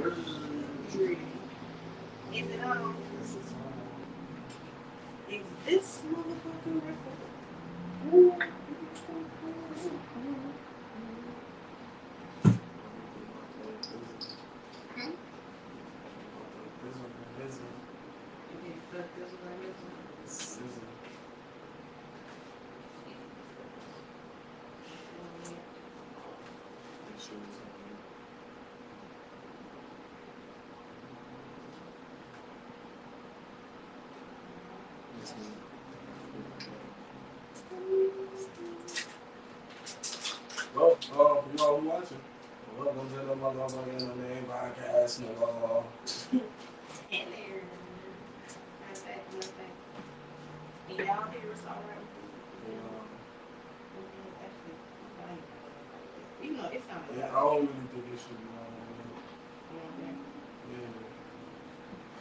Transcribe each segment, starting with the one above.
Is it on? Is this motherfucker recording? Well, you all watching. Welcome to the TheNoNamePodcast. Hello. I'm back. And y'all hear us all right? You know, it's not. Yeah, I don't really think it should be on. Yeah.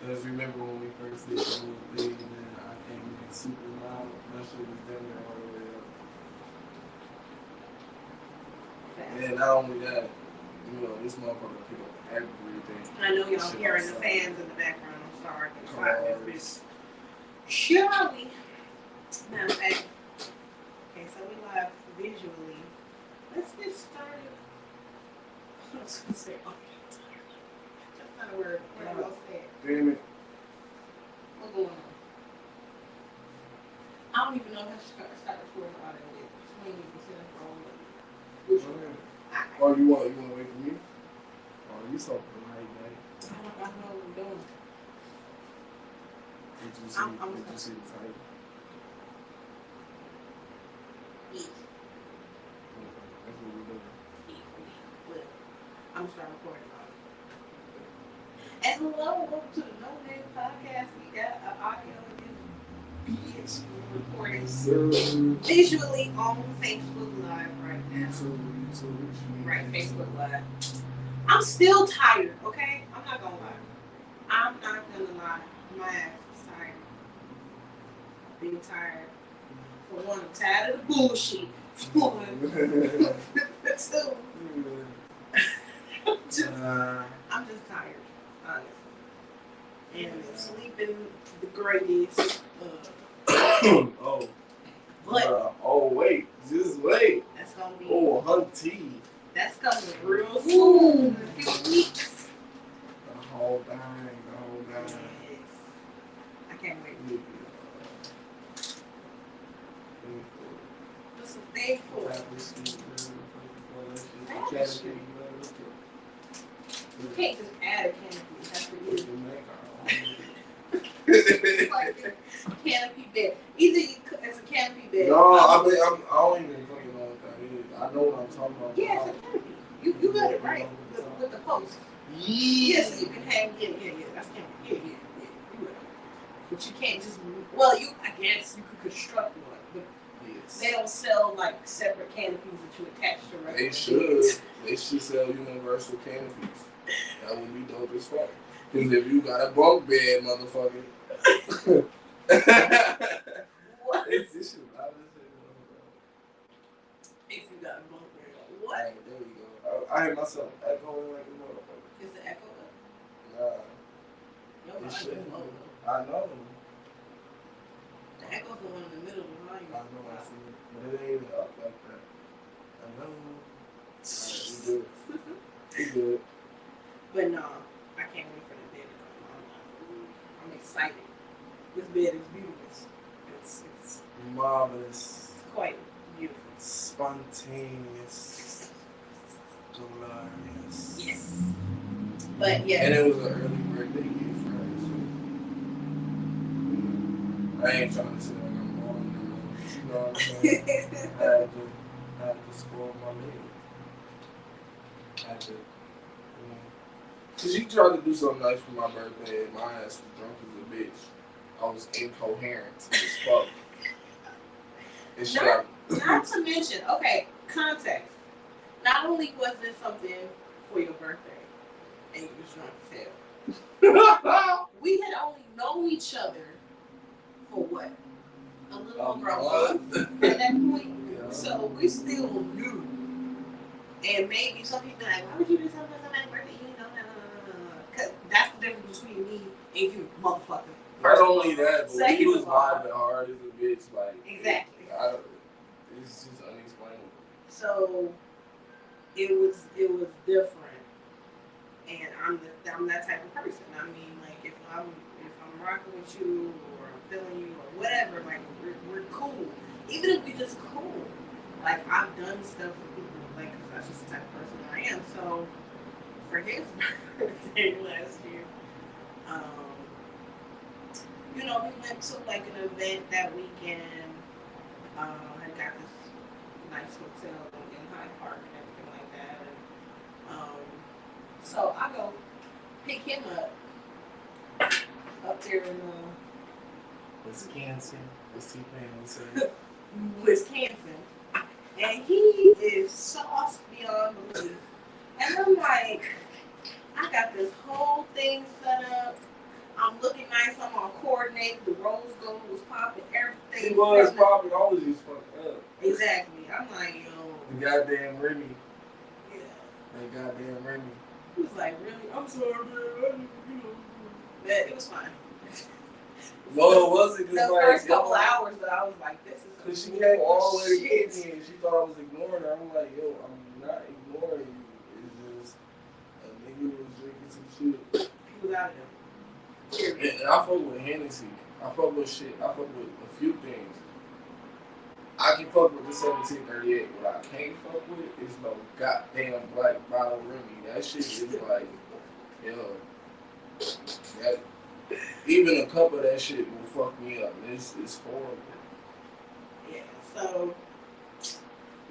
Because remember when we first did the whole thing, and then I came in super loud. That shit was damn near all the way up. And not only that, you know, this motherfucker pick up everything. I know y'all hearing the fans in the background. I'm sorry. Cars. Shall we? Matter of fact, okay, so we live visually. Let's get started. I was going to say, okay, that's not a word. What I was saying. Damn it. What's going on? I don't even know how to start recording all that with. We ain't even sitting for all of it. Which one? Oh, you want to wait for me? Oh, you so polite, man. I don't know what we're doing. Did you see the title? Yeah. That's what we're doing. Well, I'm starting recording all of it. And hello, welcome to the No Name Podcast. We got an audio and recording visually on Facebook Live right now. Right, Facebook Live. I'm still tired, okay? I'm not gonna lie. I'm not gonna lie. My ass is tired. Being tired. For one, I'm tired of the bullshit. For one. For two, I'm just tired, honestly. And sleeping the greatest. Wait. Just wait. That's gonna be. Oh, her tea. That's coming real soon in a few weeks. The whole thing. Yes. I can't wait. What's some thankful? You can't just add a canopy. That's what it's like a canopy bed. Either it's a canopy bed. No, I don't even fucking know what that is. I know what I'm talking about. Yeah, it's a canopy. You got it right with the post. Yeah, so you can hang. Yeah. That's canopy. Yeah. But you can't just. Well, I guess you could construct one, but they don't sell like separate canopies that you attach to. Right? They should. They should sell universal canopies. That would be dope as fuck. Because if you got a bunk bed, motherfucker. What? This shit loud as hell. If you got a bunk bed, what? Right, there we go. I hear myself echoing like a motherfucker. Is the echo Nah. No, It shouldn't. low. I know. The echo's the one in the middle of the volume. I know, I see it. But it ain't even up like that. I know. Alright, we good. But no, I can't wait for the bed to come. I'm excited. This bed is beautiful. It's Marvelous. quite beautiful. Spontaneous. Glorious. Yes. But yeah. And it was an early birthday gift for her. I ain't trying to say like I'm on her. You know what I'm saying? I had to spoil my lady. I had to, Cause you tried to do something nice for my birthday and my ass was drunk as a bitch. I was incoherent as fuck. Not to mention, okay, context. Not only was this something for your birthday, and you was drunk as hell. We had only known each other for what? A little over a month at that point. Yeah. So we still knew. And maybe some people like, why would you do something for my birthday? You know, difference between me and you, motherfucker. Not only that, but Second he was of all, vibing hard as a bitch. Like, exactly. It's just unexplainable. So it was different, and I'm that type of person. I mean, like if I'm rocking with you or I'm feeling you or whatever, like we're cool. Even if we just cool, like I've done stuff for people, like cause that's just the type of person I am. So for his birthday last year, you know, we went to like an event that weekend. I got this nice hotel in Hyde Park and everything like that. And, so I go pick him up there in Wisconsin. What's T-Pain say? Wisconsin, and he is sauced beyond belief. And I'm like, I got this whole thing set up. I'm looking nice. I'm on coordinate. The rose gold was popping. Everything. He was popping. Always just fucked up. Exactly. I'm like, yo. The goddamn Remy. Yeah. That goddamn Remy. He was like, really? I'm sorry, man. But it was fine. No, it wasn't. The first couple hours that I was like, this is. Because she came all the way to get me and she thought I was ignoring her. I'm like, yo, I'm not ignoring you. It's just a nigga was drinking some shit. He was out of there. And I fuck with Hennessy. I fuck with shit. I fuck with a few things. I can fuck with the 1738. What I can't fuck with is no goddamn black bottle Remy. That shit is like, yo, that, even a cup of that shit will fuck me up. It's horrible. Yeah, so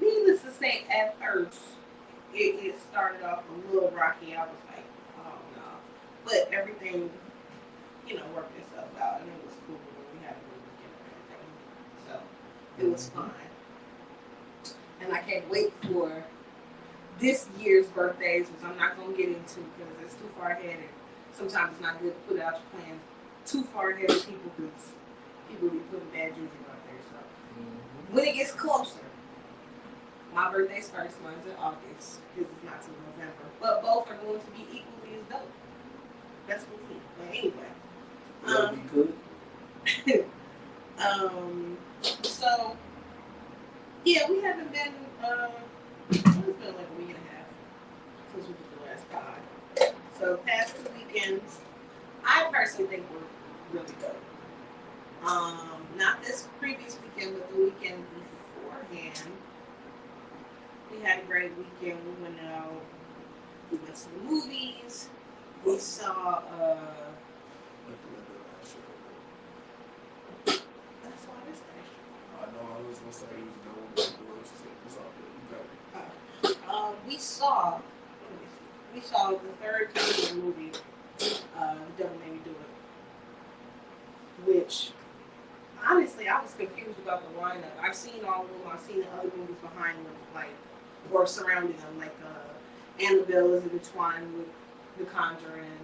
needless to say, at first, it started off a little rocky. I was like, oh no. But everything, you know, worked itself out and it was cool. We had a good weekend and everything. So it was fun. And I can't wait for this year's birthdays, which I'm not going to get into because it's too far ahead. And sometimes it's not good to put out your plans too far ahead of people because people be putting bad juju out there. So when it gets closer, my birthday's first, mine's in August. His is not till November. But both are going to be equally as dope. That's what we need. But anyway. So yeah, we haven't been it's been like a week and a half since we did the last pod. So past 2 weekends, I personally think were really dope. Not this previous weekend, but the weekend beforehand. We had a great weekend. We went out. We went to the movies. We saw. That's why this extra. I know. I was gonna say you was going to it's all good. You got it. We saw the third Canadian movie, The Devil Made Me Do It, which. Honestly, I was confused about the lineup. I've seen all of them. I've seen the other movies behind them, like, or surrounding them, like Annabelle is intertwined with The Conjuring.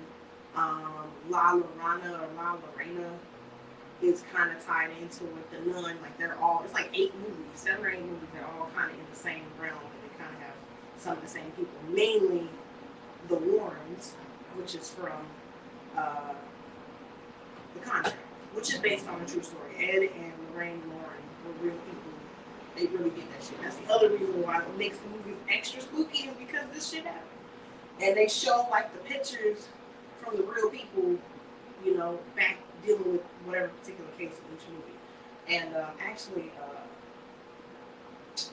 La Llorona is kind of tied into with The Nun. Like, they're all, it's like 7 or 8 movies. They're all kind of in the same realm, and they kind of have some of the same people. Mainly The Warrens, which is from The Conjuring, which is based on a true story. Ed and Lorraine Warren were real people. They really did that shit. That's the other reason why it makes the movies extra spooky is because this shit happened. And they show like the pictures from the real people, you know, back dealing with whatever particular case in each movie. And actually,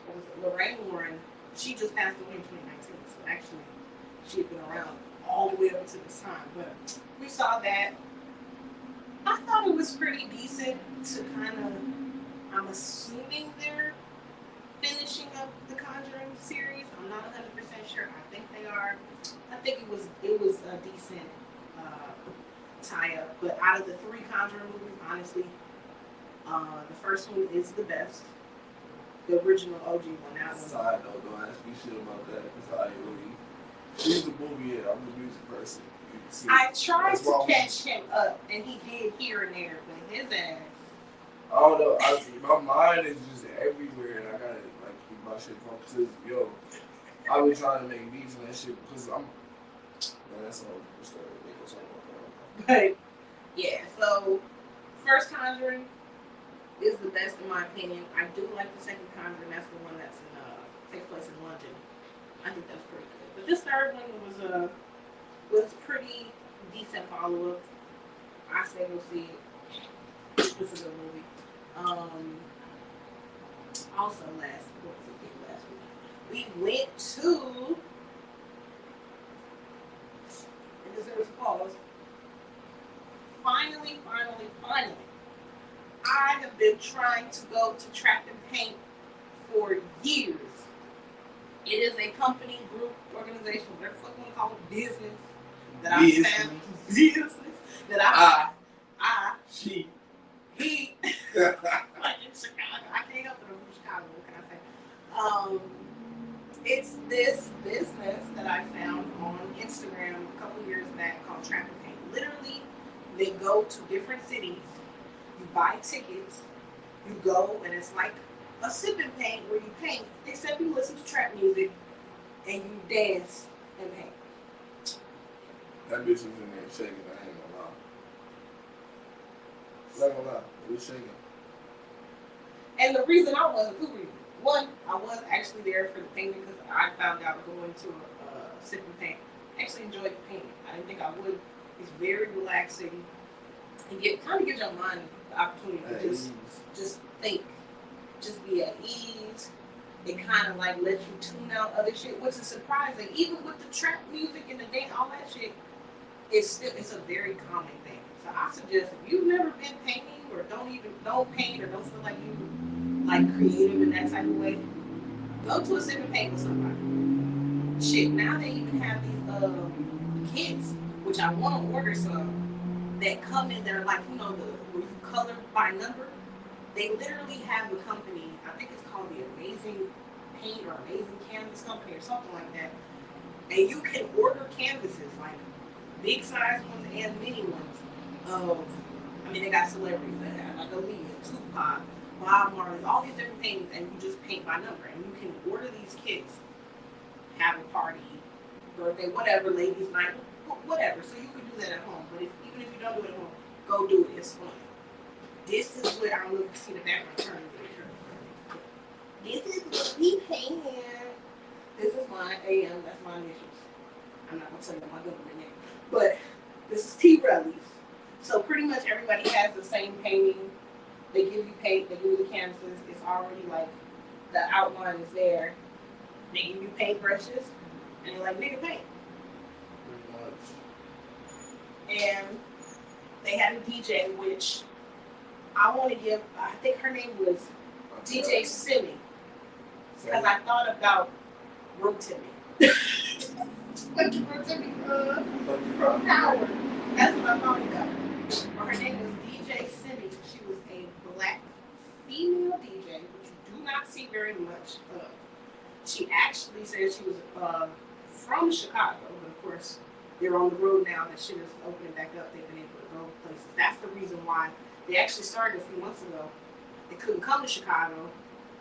what was it? Lorraine Warren, she just passed away in 2019. So actually, she had been around all the way up to this time. But we saw that. I thought it was pretty decent to kind of, I'm assuming they're finishing up the Conjuring series. I'm not 100% sure. I think they are. I think it was a decent tie-up. But out of the 3 Conjuring movies, honestly, the first one is the best. The original OG one. That one. Side note, don't ask me shit about that because I really, she's the movie head. I'm the music person. I tried to catch him up, and he did here and there, but his ass. I don't know. My mind is just everywhere, and I gotta like keep my shit focused. Yo, I've been trying to make beats and that shit because Yeah, that's a whole story. We can talk about But yeah, so first Conjuring is the best in my opinion. I do like the second Conjuring. That's the one that's takes place in London. I think that's pretty good. But this third one was pretty decent follow up. I say go see it. This is a good movie. Also last week? We went to, it deserves a pause. Finally, I have been trying to go to Trap and Paint for years. It is a company, group, organization, whatever the fuck you want to call it, business that I found. Business that he. Like in Chicago. I can't help it. I'm from Chicago. What can I say? It's this business that I found on Instagram a couple years back called Trap and Paint. Literally, they go to different cities. You buy tickets. You go, and it's like a sip and paint where you paint, except you listen to trap music and you dance and paint. That bitch was in there shaking. I ain't gonna lie. Not gonna lie. It was shaking. And the reason I wasn't cool with it, one, I was actually there for the painting because I found out going to a sip and paint. I actually enjoyed the painting. I didn't think I would. It's very relaxing. And kind of gives your mind the opportunity to just think. Just be at ease. It kind of like lets you tune out other shit, which is surprising. Even with the trap music and the dance, all that shit, it's a very calming thing. So I suggest if you've never been painting or don't paint or don't feel like you like creative in that type of way, go to a sip and paint with somebody. Shit, now they even have these kits, which I want to order some, that come in there like, where you color by number. They literally have a company, I think it's called the Amazing Paint or Amazing Canvas Company or something like that. And you can order canvases, like big size ones and mini ones. They got celebrities that have like Aaliyah, Tupac, Bob Marley, all these different paintings, and you just paint by number. And you can order these kits, have a party, birthday, whatever, ladies' night, whatever. So you can do that at home. But even if you don't do it at home, go do it. It's fun. This is what I'm looking to see the background turn. This is what we paint here. This is my AM, that's my initials. I'm not going to tell you my government name. But this is T-Relief. So pretty much everybody has the same painting. They give you paint, they give you the canvases. It's already like the outline is there. They give you paint brushes. And they're like, nigga, paint. Pretty much. And they had a DJ, which I want to give, I think her name was DJ Simi. Because I thought about Rotimi. Like Rotimi from Power. That's what I thought about. Her name was DJ Simi. She was a black female DJ, which you do not see very much of. She actually said she was from Chicago, but of course, they're on the road now. That shit is opening back up. They've been able to go places. That's the reason why they actually started a few months ago. They couldn't come to Chicago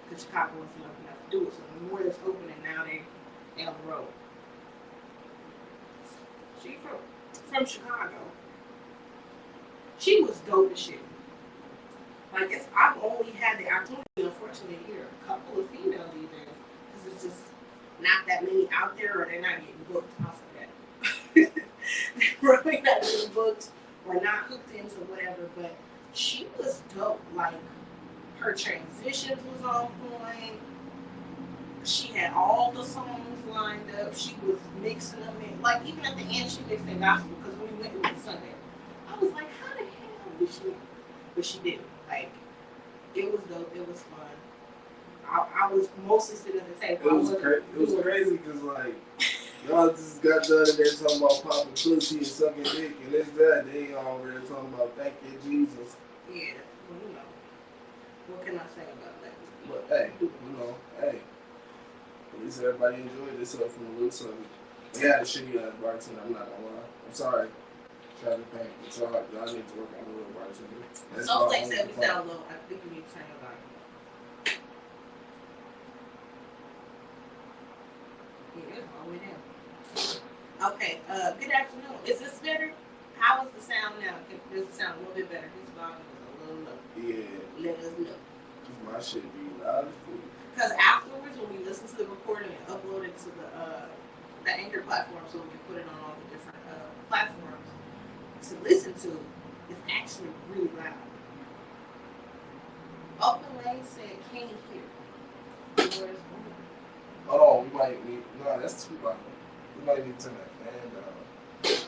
because Chicago wasn't open enough to do it. So the more that's opening now, they're on the road. She from Chicago. She was dope as shit. Like I've only had the opportunity, unfortunately, to hear a couple of female DJs because it's just not that many out there, or they're not getting booked. I'll say that. They're really not getting booked or not hooked into whatever. But she was dope. Like her transitions was on point. She had all the songs lined up. She was mixing them in. Like even at the end, she mixed in gospel because when we went, it was Sunday. I was like, how the hell did she? But she did. Like, it was dope. It was fun. I was mostly sitting at the table. It was crazy because, like, y'all just got done and they're talking about popping pussy and sucking dick and this, that. They all over there talking about thank you, Jesus. Yeah. Well, what can I say about that? But, hey. At least everybody enjoyed themselves from the looks of it. They had a shitty bartender, I'm not gonna lie. I'm sorry. Trying to paint. It's all right. Y'all need to work on a little bartender. So like said, we sound low. I think we need to turn it on. Yeah, it's all the way down. Okay, good afternoon. Is this better? How is the sound now? Does it sound a little bit better? His volume is a little low. Yeah. Let us know. My shit be loud as fuck. Because afterwards, when we listen to the recording and upload it to the Anchor platform, so we can put it on all the different platforms to listen to, it's actually really loud. Open Lane said, "Can you hear?" Hold on, we might need. No, that's too loud. We might need to turn that fan down. Because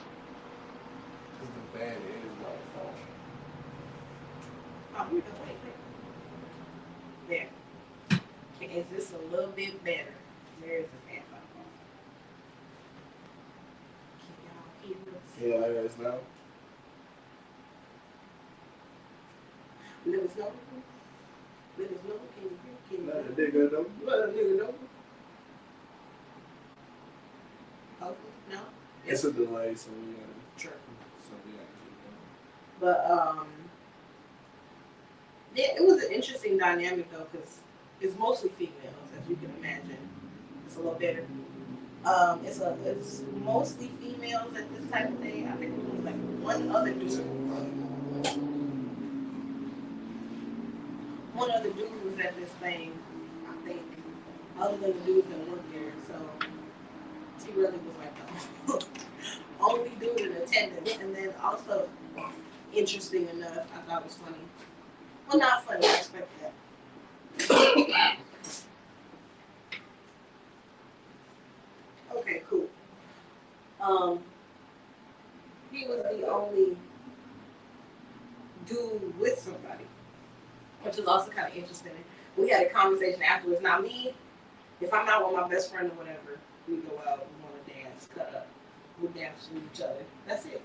the fan is my phone. Oh, here we go. Wait. There. Is this a little bit better? There's a fan by the phone. Can y'all hear us? Yeah, I hear us now. Let us know. Let us know. Can you hear? Can you Let a hear? nigga know. Let a nigga know. Okay. No? It's a delay, so we gotta. Sure. So we gotta keep going. But, yeah, it was an interesting dynamic, though, because it's mostly females, as you can imagine. It's a little better. It's mostly females at this type of thing. I think there was like one other dude. One other dude was at this thing, I think, other than the dudes that worked there. So he really was like the only dude in attendance. And then also, interesting enough, I thought it was funny. Well, not funny, I expect that. Okay, cool. He was the only dude with somebody, which was also kind of interesting. We had a conversation afterwards. Now, me, if I'm out with my best friend or whatever, we go out, we want to dance, cut up, we dance with each other. That's it.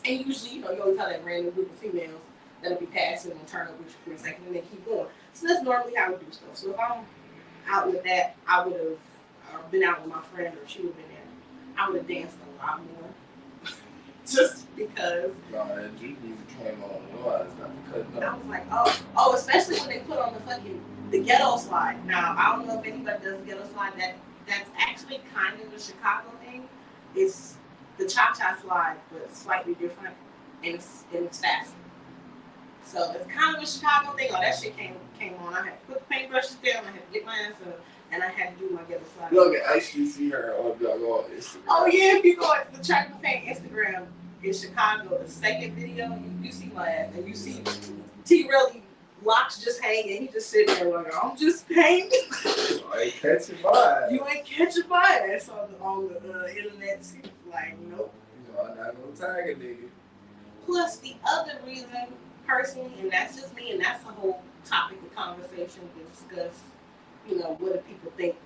And usually, you always have that random group of females that'll be passing and turn up with you for a second and then keep going. So that's normally how we do stuff. So if I'm out with that, I would have been out with my friend or she would have been there. I would have danced a lot more. Just because. No, that Juke music came on. No, it's not because I was like, oh, especially when they put on the ghetto slide. Now, I don't know if anybody does the ghetto slide. That's actually kind of a Chicago thing. It's the cha-cha slide, but slightly different, and it's faster. So it's kind of a Chicago thing. Oh, that shit came on. I had to put the paintbrushes down. I had to get my ass up, and I had to do my ghetto slide. You can actually see her on Instagram. Oh yeah, if you go to the Track and Paint Instagram in Chicago, the second video, you see my ass, and you see T really locks just hanging. He just sitting there like, I'm just painting. I ain't catching my ass. You ain't catching my ass on the internet. Like, nope. No, I'm not gonna tag a nigga. Plus, the other reason, personally, and that's just me, and that's the whole topic of conversation to discuss, what do people think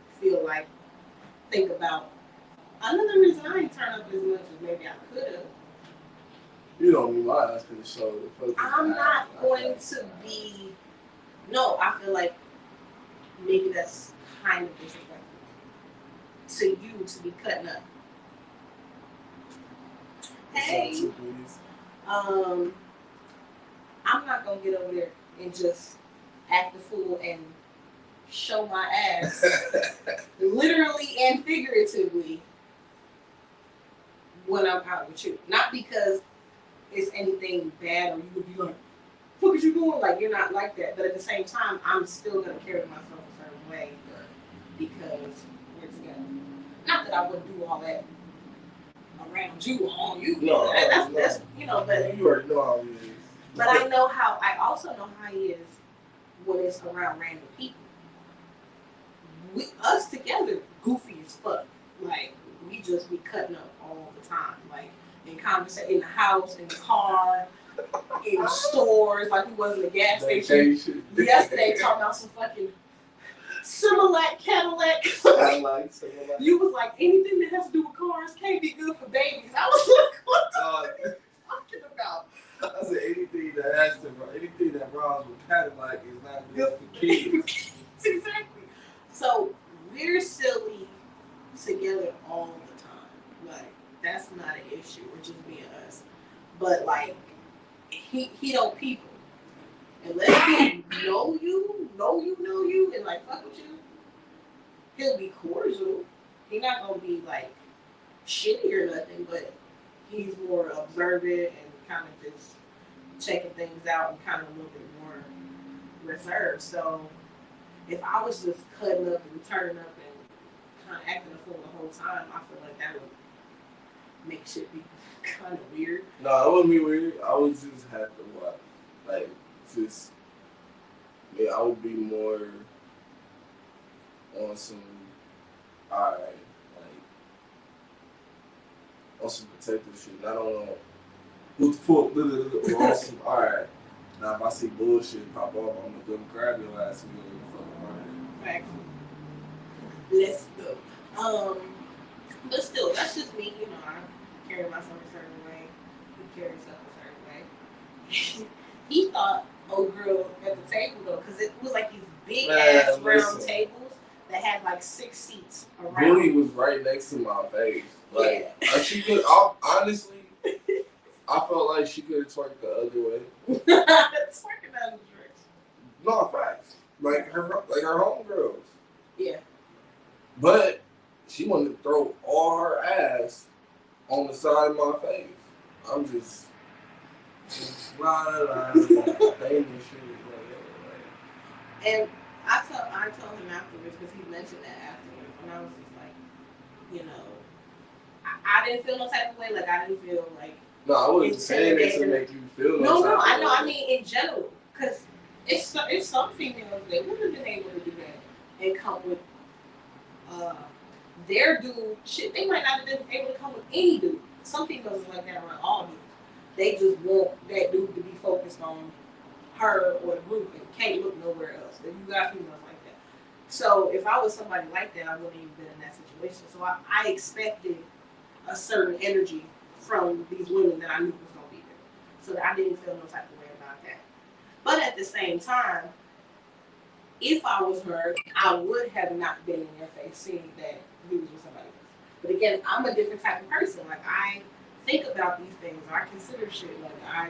about. Another reason I ain't turn up as much as maybe I could have. You don't need my ass for the show. I'm not going to be. No, I feel like maybe that's kind of disrespectful to you to be cutting up. Hey, I'm not gonna get over there and just act the fool and show my ass, literally and figuratively, when I'm out with you. Not because it's anything bad or you would be like, "What is you doing?" Like, you're not like that. But at the same time, I'm still gonna carry myself a certain way because we're together. Not that I wouldn't do all that around you or on you. No, that's but you already know how he is. But I also know how he is when it's around random people. Us together, goofy as fuck. Like, we just be cutting up all the time. Like, in conversation, in the house, in the car, in stores, like we was in the gas station. Yesterday, talking about some fucking Similac, Cadillac. You was like, anything that has to do with cars can't be good for babies. I was like, what are you talking about? I said anything that rhymes with Cadillac is not good for kids. Exactly. So we're silly together all the time. Like, that's not an issue. We're just being us. But like, he don't people. Unless he know you, and like fuck with you, he'll be cordial. He not gonna be like shitty or nothing, but he's more observant and kind of just checking things out and kind of a little bit more reserved. So if I was just cutting up and turning up and kind of acting a fool the whole time, I feel like that would make shit be kind of weird. No, it wouldn't be weird. I would just have to watch. Like, just, yeah, I would be more on some, alright, like, on some protective shit. Not on, what the fuck, on some, alright. Now, if I see bullshit pop off, I'm gonna come grab your ass and go to the fucking market. Facts. Let's go. But still, that's just me. You know, I carry myself a certain way. He carries himself a certain way. He thought old girl at the table though, because it was like these big ass round tables that had like 6 seats around. Billy was right next to my face. Like, yeah. She could. Honestly, I felt like she could have twerked the other way. Twerking out of the dress. No, facts. Like her homegirls. Yeah. But she wanted to throw all her ass on the side of my face. I'm just and I told him afterwards because he mentioned that afterwards, and I was just like, you know, I didn't feel no type of way. Like I didn't feel like. No, I wasn't saying it to make you feel no type of way. I know. I mean, in general, because it's some females that would have been able to do that and come with their dude shit. They might not have been able to come with any dude. Some females are like that around all dudes. They just want that dude to be focused on her or the group and can't look nowhere else. You got females like that. So if I was somebody like that, I wouldn't even been in that situation. So I expected a certain energy from these women that I knew was going to be there. So that I didn't feel no type of way about that. But at the same time, if I was her, I would have not been in their face seeing that he was with somebody else. But again, I'm a different type of person. Like I think about these things. I consider shit like I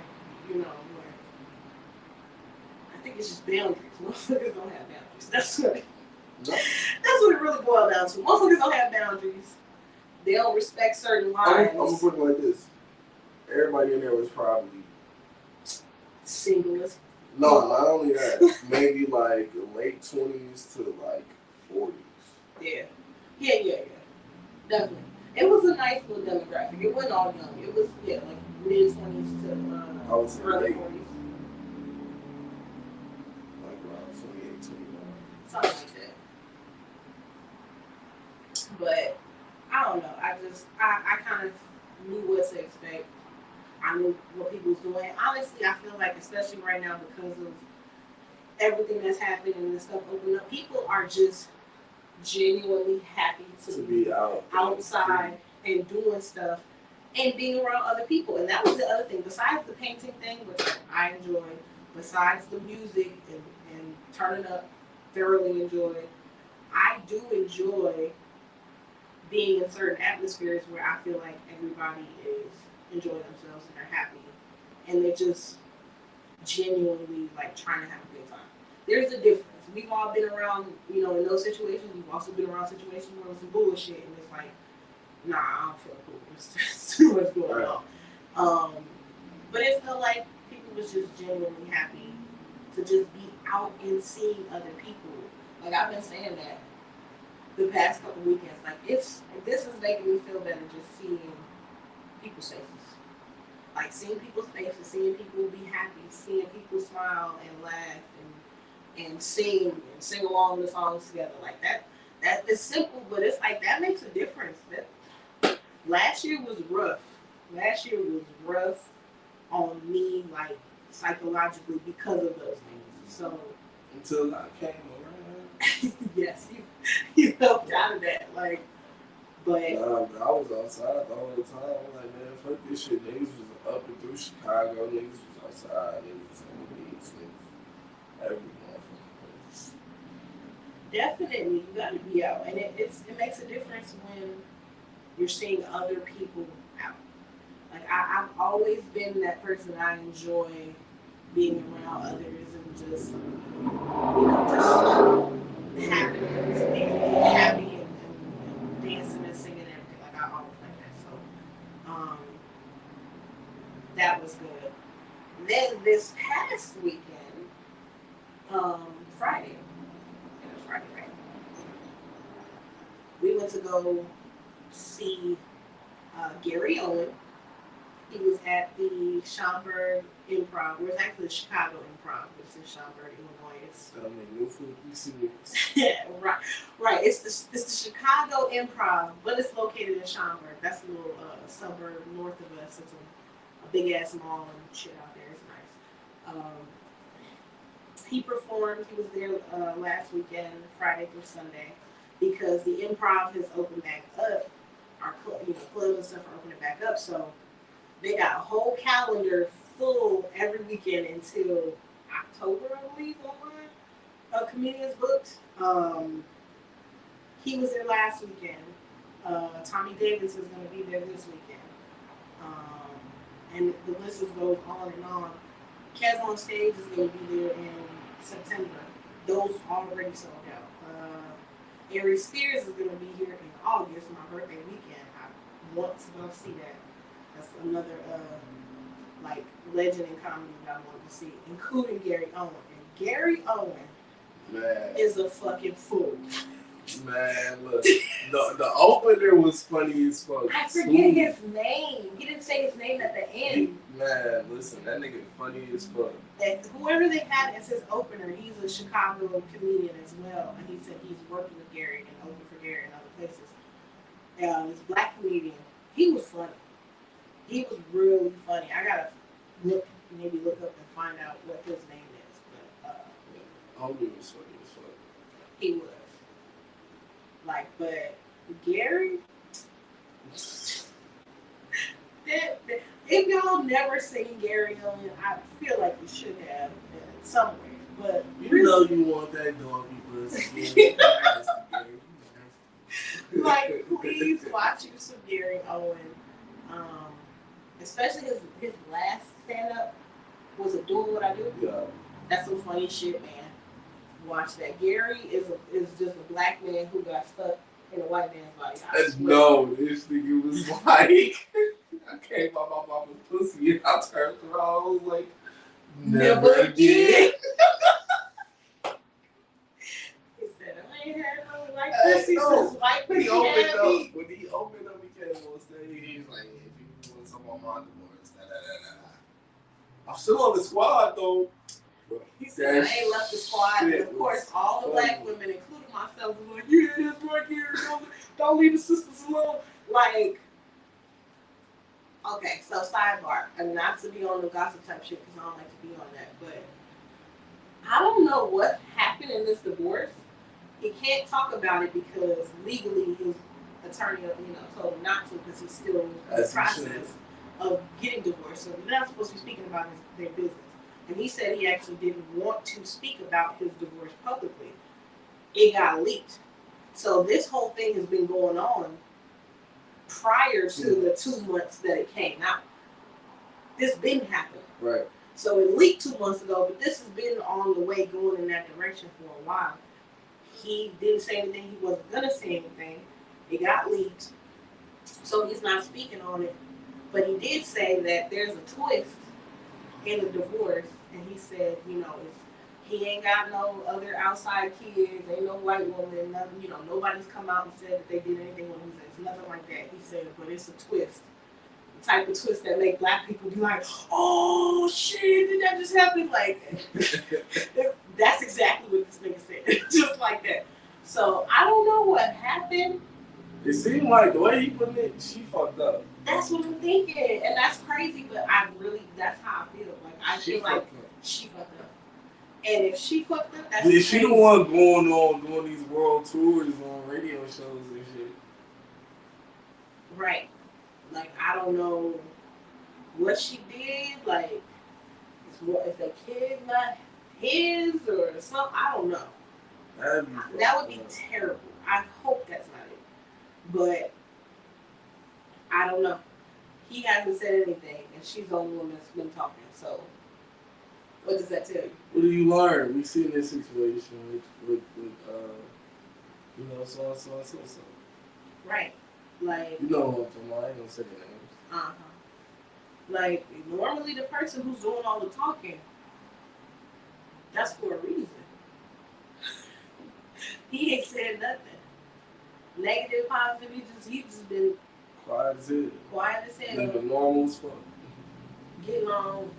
think it's just boundaries. Motherfuckers don't have boundaries. That's what it really boils down to. Motherfuckers don't have boundaries. They don't respect certain lines. I'm gonna put it like this. Everybody in there was probably single. No, not only that. Maybe like late 20s to like 40s. Yeah. Definitely. It was a nice little demographic. It wasn't all young. It was like mid 20s to I would say early late 40s. Like around 28, 29. Something like that. But I don't know. I kind of knew what to expect. I knew what people was doing. Honestly, I feel like, especially right now, because of everything that's happening and this stuff opening up, people are just genuinely happy to be outside and doing stuff and being around other people. And that was the other thing. Besides the painting thing, which I enjoyed, besides the music and turning up, thoroughly enjoyed, I do enjoy being in certain atmospheres where I feel like everybody is enjoying themselves and they're happy and they're just genuinely like trying to have a good time. There's a difference. We've all been around, in those situations. We've also been around situations where there's some bullshit and it's like, nah, I don't feel cool. There's too much going on. But it felt like people was just genuinely happy to just be out and seeing other people. Like I've been saying that the past couple weekends. Like this is making me feel better just seeing people's faces. Like seeing people's faces, seeing people be happy, seeing people smile and laugh and sing along the songs together. Like that is simple, but it's like that makes a difference. Last year was rough. Last year was rough on me, like psychologically, because of those things. So until I came around. Yes, you helped out of that. Like, but nah, I was outside the whole time. I'm like, man, fuck this shit. Niggas was up and through Chicago. Niggas was outside. Niggas was on the beach. Niggas every motherfucking place. Definitely, you got to be out, and it makes a difference when you're seeing other people out. Like I've always been that person. I enjoy being around others and just just happening, being happy and dancing and singing and everything. Like I always like that. That was good. Then this past weekend, Friday, it was Friday, right? We went to go see Gary Owen. He was at the Schaumburg Improv. It was actually the Chicago Improv, which is in Schaumburg, Illinois. It's no food. You see this? yeah, right. It's the Chicago Improv, but it's located in Schaumburg. That's a little suburb north of us. It's a big ass mall and shit out there. It's nice. He performed. He was there last weekend, Friday through Sunday, because the Improv has opened back up. Our clubs and stuff are opening back up, so they got a whole calendar full every weekend until October, I believe, online of comedians booked. He was there last weekend. Tommy Davis is going to be there this weekend. And the list just goes on and on. Kez on Stage is going to be there in September. Those already sold out. Ari Spears is going to be here in August, my birthday weekend. I want to go see that. That's another legend in comedy that I want to see, including Gary Owen. And Gary Owen is a fucking fool. Man, look, the opener was funny as fuck. I forget his name. He didn't say his name at the end. Man, listen, that nigga funny as fuck. And whoever they had as his opener, he's a Chicago comedian as well. And he said he's working with Gary and opened for Gary in other places. This black comedian, he was funny. He was really funny. I gotta look up and find out what his name is. But Homie was funny as fuck. He was. But Gary, if y'all never seen Gary Owen, I feel like you should have somewhere. But you know you want that doggy pussy. Please watch you some Gary Owen. Especially his last stand up was a Doing What I Do. Yeah. That's some funny shit, man. Watch that. Gary is just a black man who got stuck in a white man's body. No, this nigga was like, I came out my mama's pussy and I turned around. I was like, never again. He said, I ain't had no white pussy since white pussy had me. When he opened up, he came on stage. He's like, if you want some of my divorce, I'm still on the squad though. He said, I ain't left the squad. And of course, all the black women, including myself, was like, yeah, that's right here. Don't leave the sisters alone. Okay, so sidebar. And not to be on the gossip type shit because I don't like to be on that. But I don't know what happened in this divorce. He can't talk about it because legally his attorney, told him not to because he's still in the process of getting divorced. So they're not supposed to be speaking about their business. And he said he actually didn't want to speak about his divorce publicly. It got leaked. So this whole thing has been going on prior to the 2 months that it came out. This been happening. Right. So it leaked 2 months ago, but this has been on the way going in that direction for a while. He didn't say anything. He wasn't going to say anything. It got leaked. So he's not speaking on it. But he did say that there's a twist in the divorce, and he said, he ain't got no other outside kids, ain't no white woman, nothing, nobody's come out and said that they did anything with him. It's nothing like that. He said, but it's a twist. The type of twist that make black people be like, oh shit, did that just happen? That's exactly what this nigga said. Just like that. So I don't know what happened. It seemed like the way he put it, she fucked up. That's what I'm thinking, and that's crazy. But that's how I feel. I feel like she fucked up. And if she fucked up, that's she the one going on doing these world tours on radio shows and shit. Right. I don't know what she did. Is the kid not his or something? I don't know. That would be terrible. I hope that's not it. But I don't know. He hasn't said anything, and she's the only one that's been talking. So, what does that tell you? What do you learn? We see in this situation with so. Right. You know what I'm talking about. I ain't gonna say their names. Uh-huh. Like, normally the person who's doing all the talking, that's for a reason. He ain't said nothing. Negative, positive, he just been quiet as hell. Quiet as hell. Living normal as fuck. Getting on,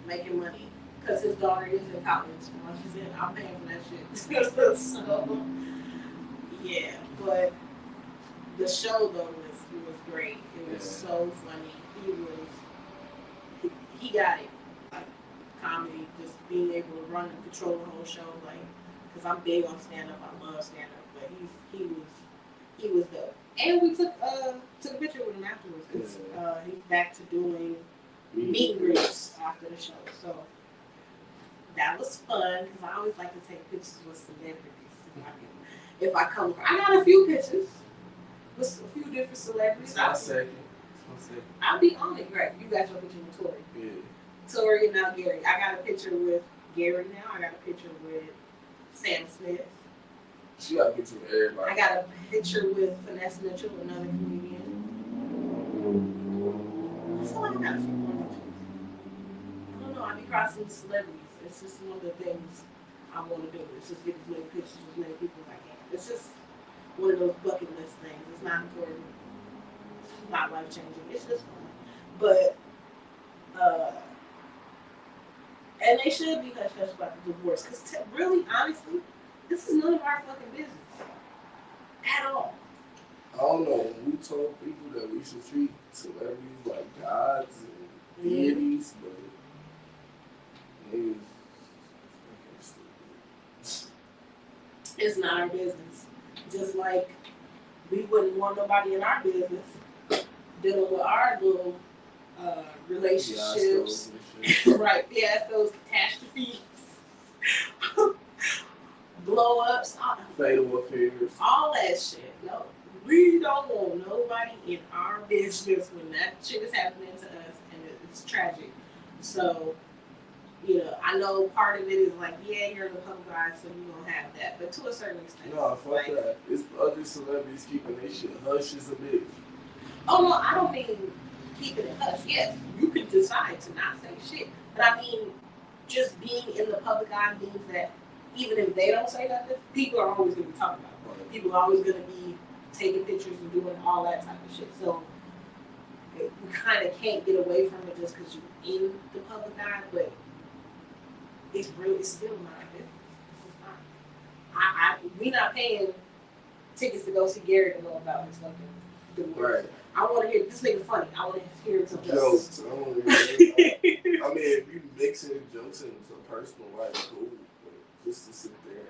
making money. Because his daughter is in college. Like she said, I'm paying for that shit. So, yeah. But the show, though, was great. It was so funny. He got it. Like, comedy, just being able to run and control the whole show. Like, because I'm big on stand-up. I love stand-up. But he was dope. And we took a picture with him afterwards. Because he's back to doing meet and greets after the show. So that was fun because I always like to take pictures with celebrities. If I come, I got a few pictures with a few different celebrities. I'll be on it, right? You got your picture with Tori. Yeah. Tori and now Gary. I got a picture with Gary now. I got a picture with Sam Smith. She got a picture with everybody. I got a picture with Vanessa Mitchell, another comedian. I feel like I got a few more pictures. I don't know. I be crossing celebrities. It's just one of the things I want to do. It's just get as many pictures with as many people as I can. It's just one of those bucket list things. It's not important. It's not life changing. It's just fun. But and they should be hush hush about the divorce because really, honestly, this is none of our fucking business at all. I don't know. We told people that we should treat celebrities like gods and deities, but niggas it's not our business. Just like we wouldn't want nobody in our business dealing with our little relationships, right? Yeah, those catastrophes, blow ups, fatal affairs, all that shit. No, we don't want nobody in our business when that shit is happening to us, and it's tragic. So, you know, I know part of it is like, yeah, you're in the public eye, so you don't have that, but to a certain extent. No, fuck like, that. It's other celebrities keeping their shit hush as a bitch. Oh no, I don't mean keeping it hush. Yes, you can decide to not say shit, but I mean just being in the public eye means that even if they don't say nothing, people are always going to be talking about it. People are always going to be taking pictures and doing all that type of shit. So we kind of can't get away from it just because you're in the public eye, but it's still not a business. It's not. We not paying tickets to go see Gary to know about his fucking divorce. Right. I want to hear this nigga funny. I want to hear some jokes. I want to hear. I mean, if you mixing jokes into personal life, cool. But just to sit there and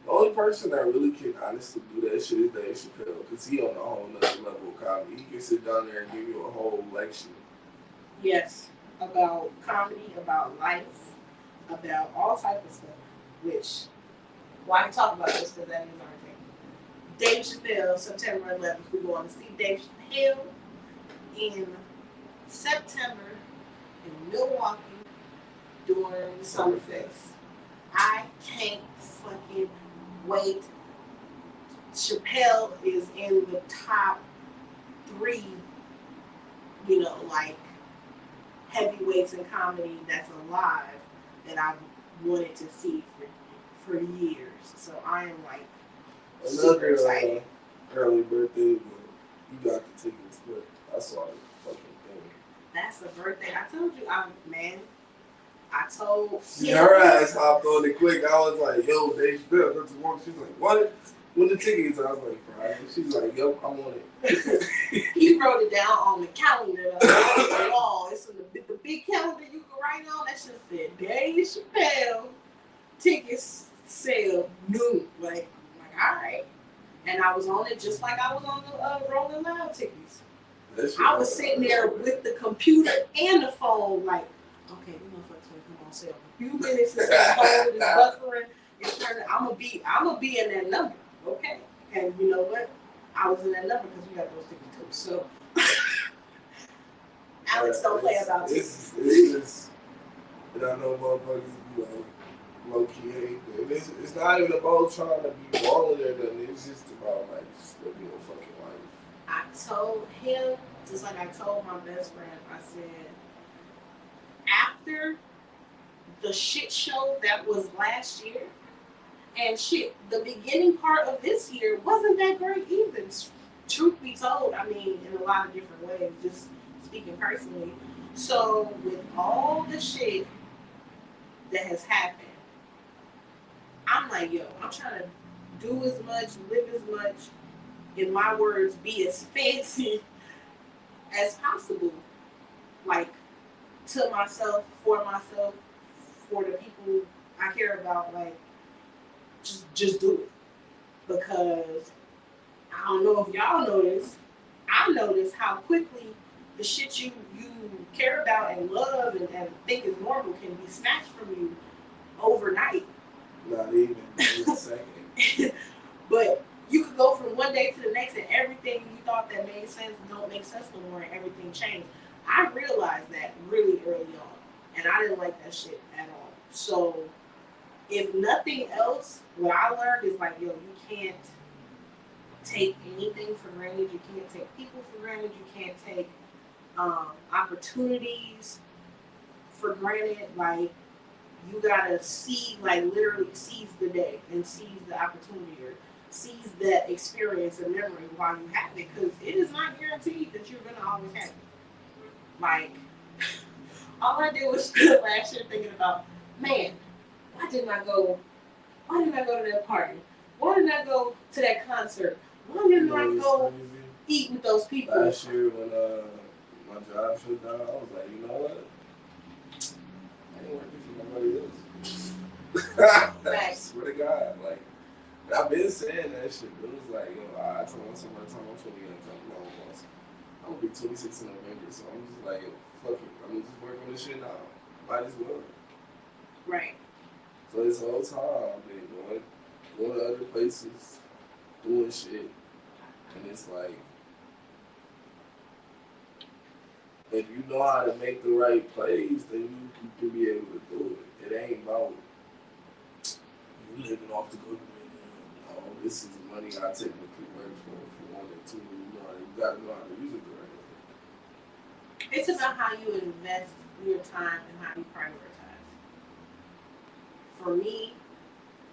the only person that really can honestly do that shit is Dave Chappelle, because he on a whole nother level of comedy. He can sit down there and give you a whole lecture. Yes, about comedy, about life, about all type of stuff. Which, why I talk about this because that is our thing. Dave Chappelle, September 11th, we're going to see Dave Chappelle in September in Milwaukee during the Summerfest. I can't fucking wait. Chappelle is in the top 3, you know, like heavyweights in comedy that's alive that I've wanted to see for years. So I am like super excited. Early birthday, but you got the tickets, but I saw the fucking thing. That's a birthday. I told you, I told him. Yeah, her ass hopped on it quick. I was like, yo, Dave Chappelle, go to work. She's like, what? When the tickets, I was like, Friday. She's like, yo, I'm on it. He wrote it down on the calendar on the wall. It's in the big calendar you can write on. That shit said Dave Chappelle tickets sale noon. Like, all right. And I was on it just like I was on the Rolling Loud tickets. I was sitting there with the computer and the phone, like, okay, these motherfuckers gonna come on sale. A few minutes is hold, it's buffering, it's turning. I'm gonna be in that number, okay? And you know what? I was in that number because we got those tickets too. So Alex don't play about tickets. It's just, and I know motherfuckers be like low key hate that. It's not even about trying to be balling or nothing. It's just about like just living your fucking life. I told him, just like I told my best friend, I said, after the shit show that was last year, and shit, the beginning part of this year wasn't that great either. Truth be told, I mean, in a lot of different ways, just speaking personally. So, with all the shit that has happened, I'm like, yo, I'm trying to do as much, live as much, in my words, be as fancy as possible. Like, to myself, for the people I care about, like, just do it. Because I don't know if y'all notice, I notice how quickly the shit you care about and love and think is normal can be snatched from you overnight. Not even a second. But you could go from one day to the next and everything you thought that made sense don't make sense no more and everything changed. I realized that really early on. And I didn't like that shit at all. So if nothing else, what I learned is like, yo, you can't take anything for granted. You can't take people for granted. You can't take opportunities for granted. Like, you gotta like literally seize the day and seize the opportunity or seize that experience and memory while you have it, because it is not guaranteed that you're gonna always have it. Like, all I did was spend last year thinking about, man, why didn't I go to that party? Why didn't I go to that concert? Why didn't I go eat with those people? Last year when my job shut down, I was like, you know what? I ain't working for nobody else. I swear to God, like, I've been saying that shit, but it was like, yo, I told myself by the time I'm 20 and I'm gonna be 26 in November, so I'm just like, yo, fuck it. I'm gonna just work on this shit now. Might as well. Right. So this whole time I've been going to other places, doing shit, and it's like, if you know how to make the right plays, then you can be able to do it. It ain't about you living off the good. Oh, this is money I technically work for one and two. You gotta know how to use it the right way. It's about how you invest your time and how you prioritize. For me,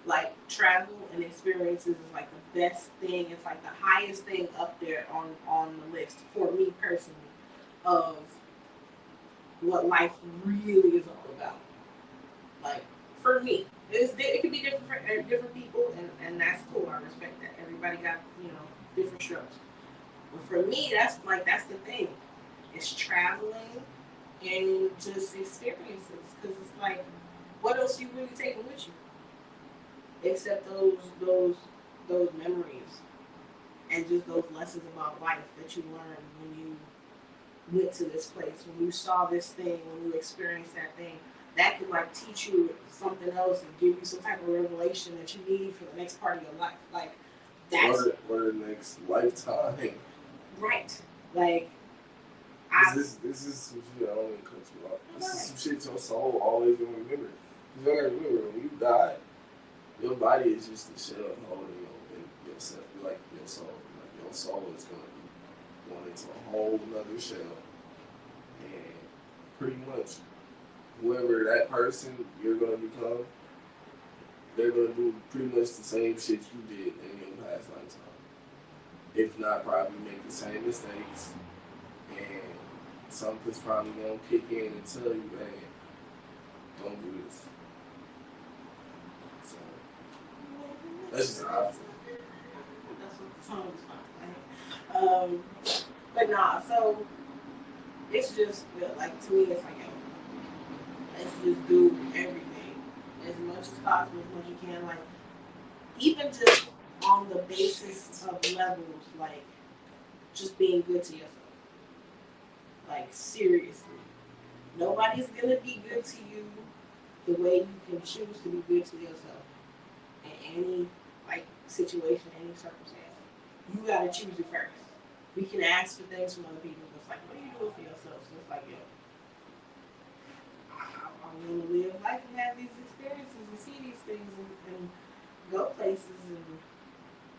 like, travel and experiences is like the best thing. It's like the highest thing up there on the list for me personally of what life really is all about. Like, for me, it could be different for different people, and that's cool. I respect that. Everybody got, different strokes. But for me, that's the thing. It's traveling and just experiences, because it's like, what else you really taking with you except those memories and just those lessons about life that you learned when you went to this place, when you saw this thing, when you experienced that thing. That could like teach you something else and give you some type of revelation that you need for the next part of your life. Like, that's or the next lifetime. Right. Like, this is some shit I don't even cut you off. This is some shit your soul always gonna remember. You gotta remember, when you die, your body is just a shell holding yourself, like your soul. Like, your soul is gonna be going into a whole nother shell, and pretty much whoever that person you're gonna become, they're gonna do pretty much the same shit you did in your past lifetime. If not, probably make the same mistakes, and something's probably gonna kick in and tell you, hey, don't do this. So that's just how I feel. That's what the song was like. But nah, so it's just like, to me, it's like, yo, let's just do everything as much as possible, as much as you can. Like, even just on the basis of levels, like, just being good to yourself. Like, seriously. Nobody's gonna be good to you the way you can choose to be good to yourself in any, like, situation, any circumstance. You gotta choose it first. We can ask for things from other people, but it's like, what are you doing for yourself? So it's like, yo, I'm gonna live life and have these experiences and see these things and go places and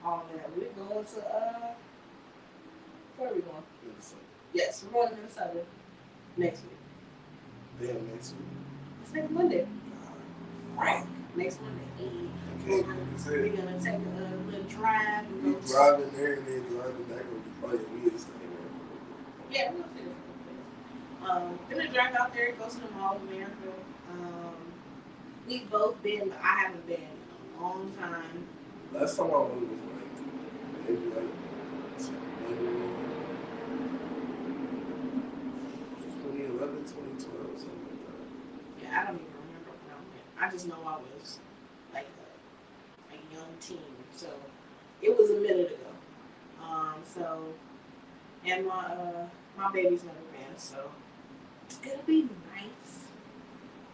all that. We're going to where are we going? Minnesota. Yes, we're going to Minnesota next week. Damn, next week. It's next Monday. Right. Next Monday. We're gonna take a little drive and go driving there and then driving back on the we is staying there. Yeah, we're gonna stay there for a little bit. Gonna drive out there, go to the Mall of America. We've both been, but I haven't been in a long time. Last time I went was maybe 2011, 2012, something like that. Yeah, I don't even remember when I went. I just know I was like a young teen, so it was a minute ago. And my baby's never been, so it'll be nice.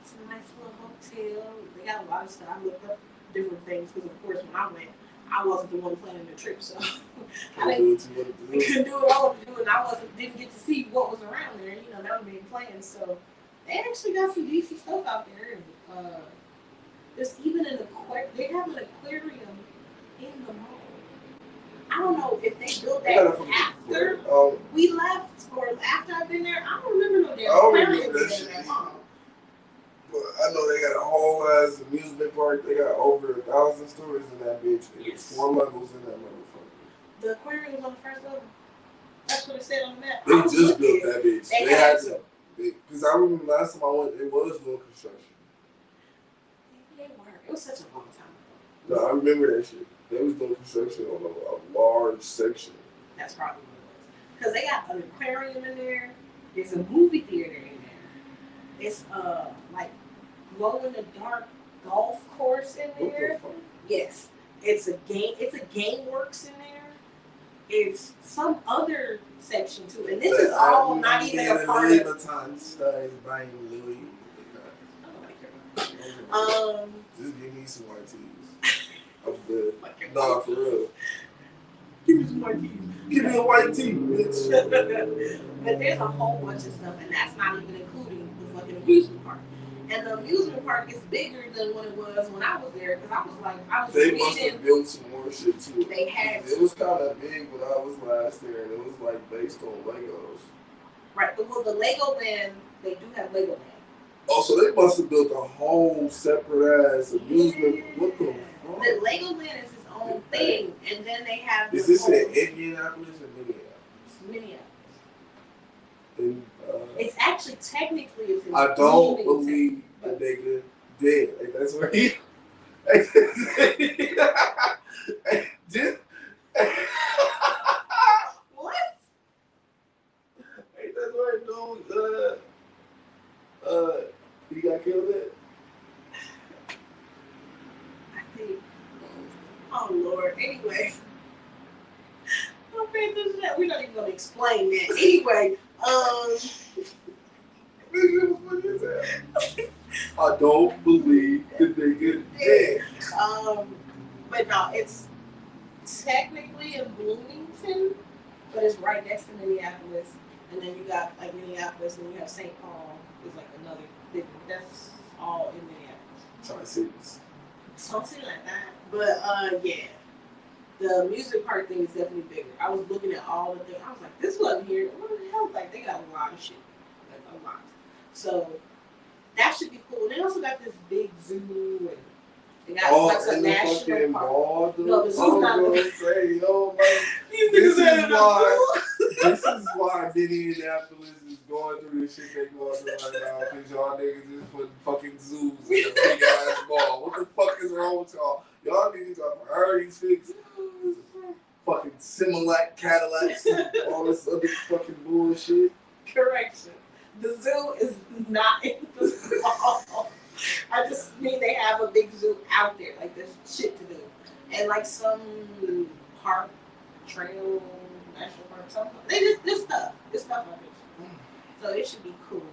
It's a nice little hotel. They got a lot of stuff. I looked up different things because, of course, when I went, I wasn't the one planning the trip, so I couldn't do what I wanted to do, and I didn't get to see what was around there. You know, that was being planned. So they actually got some decent stuff out there. And there's even an aquarium. They have an aquarium in the mall. I don't know if they built that after we left or after I've been there. I don't remember no damn aquarium in that mall. But I know they got a whole ass amusement park. They got over 1,000 stories in that bitch. It's 4 levels in that motherfucker. The aquarium was on the first level. That's what it said on the map. They just built that bitch. They had to. Because I remember last time I went, it was doing construction. They were. It was such a long time ago. No, I remember that shit. They was doing construction on a large section. That's probably what it was. Because they got an aquarium in there. There's a movie theater in there. It's like glow in the dark golf course in there. What the fuck? Yes. It's a game works in there. It's some other section too. And this is all not even a part of Just give me some white teas. I'm good. Nah, for real. Give me some white teas. Give me a white tea, bitch. But there's a whole bunch of stuff, and that's not even including the fucking amusement park. And the amusement park is bigger than what it was when I was there, because I was they reading. Must have built some more shit too. They had. It was kind of big when I was last there, and it was like based on Legos. Right. Well, the Lego Land, they do have Lego Land. Oh, so they must have built a whole separate ass amusement. Yeah. What the fuck? The Lego Land is its own thing, and then they have. Is this in Indianapolis or Minneapolis? Minneapolis. It's actually technically it's in I don't Bloomington, believe the nigga dead. Like that's where he. What? Hey, that's where dude. He got killed at. I think. Oh Lord. Anyway. We're not even gonna explain that. Anyway. I don't believe the nigga dead. But no, it's technically in Bloomington, but it's right next to Minneapolis. And then you got like Minneapolis, and you have St. Paul. It's like another big one. That's all in Minneapolis. Tri-Cities. Something like that. But yeah. The music park thing is definitely bigger. I was looking at all the things. I was like, this wasn't here. What the hell? Like, they got a lot of shit. Like, a lot. So, that should be cool. They also got this big zoo. And they got like some national park. No, the zoo's not the This is why Minneapolis is going through the shit they going through right now. Because y'all niggas is putting fucking zoos in a big ass ball. What the fuck is wrong with y'all? Y'all niggas are priorities fixed. Fucking Similac Cadillacs and all this other fucking bullshit. Correction. The zoo is not in the mall. I just mean they have a big zoo out there. Like, there's shit to do. And, like, some park, trail, national park, something. This stuff. This stuff out there. So it should be cool.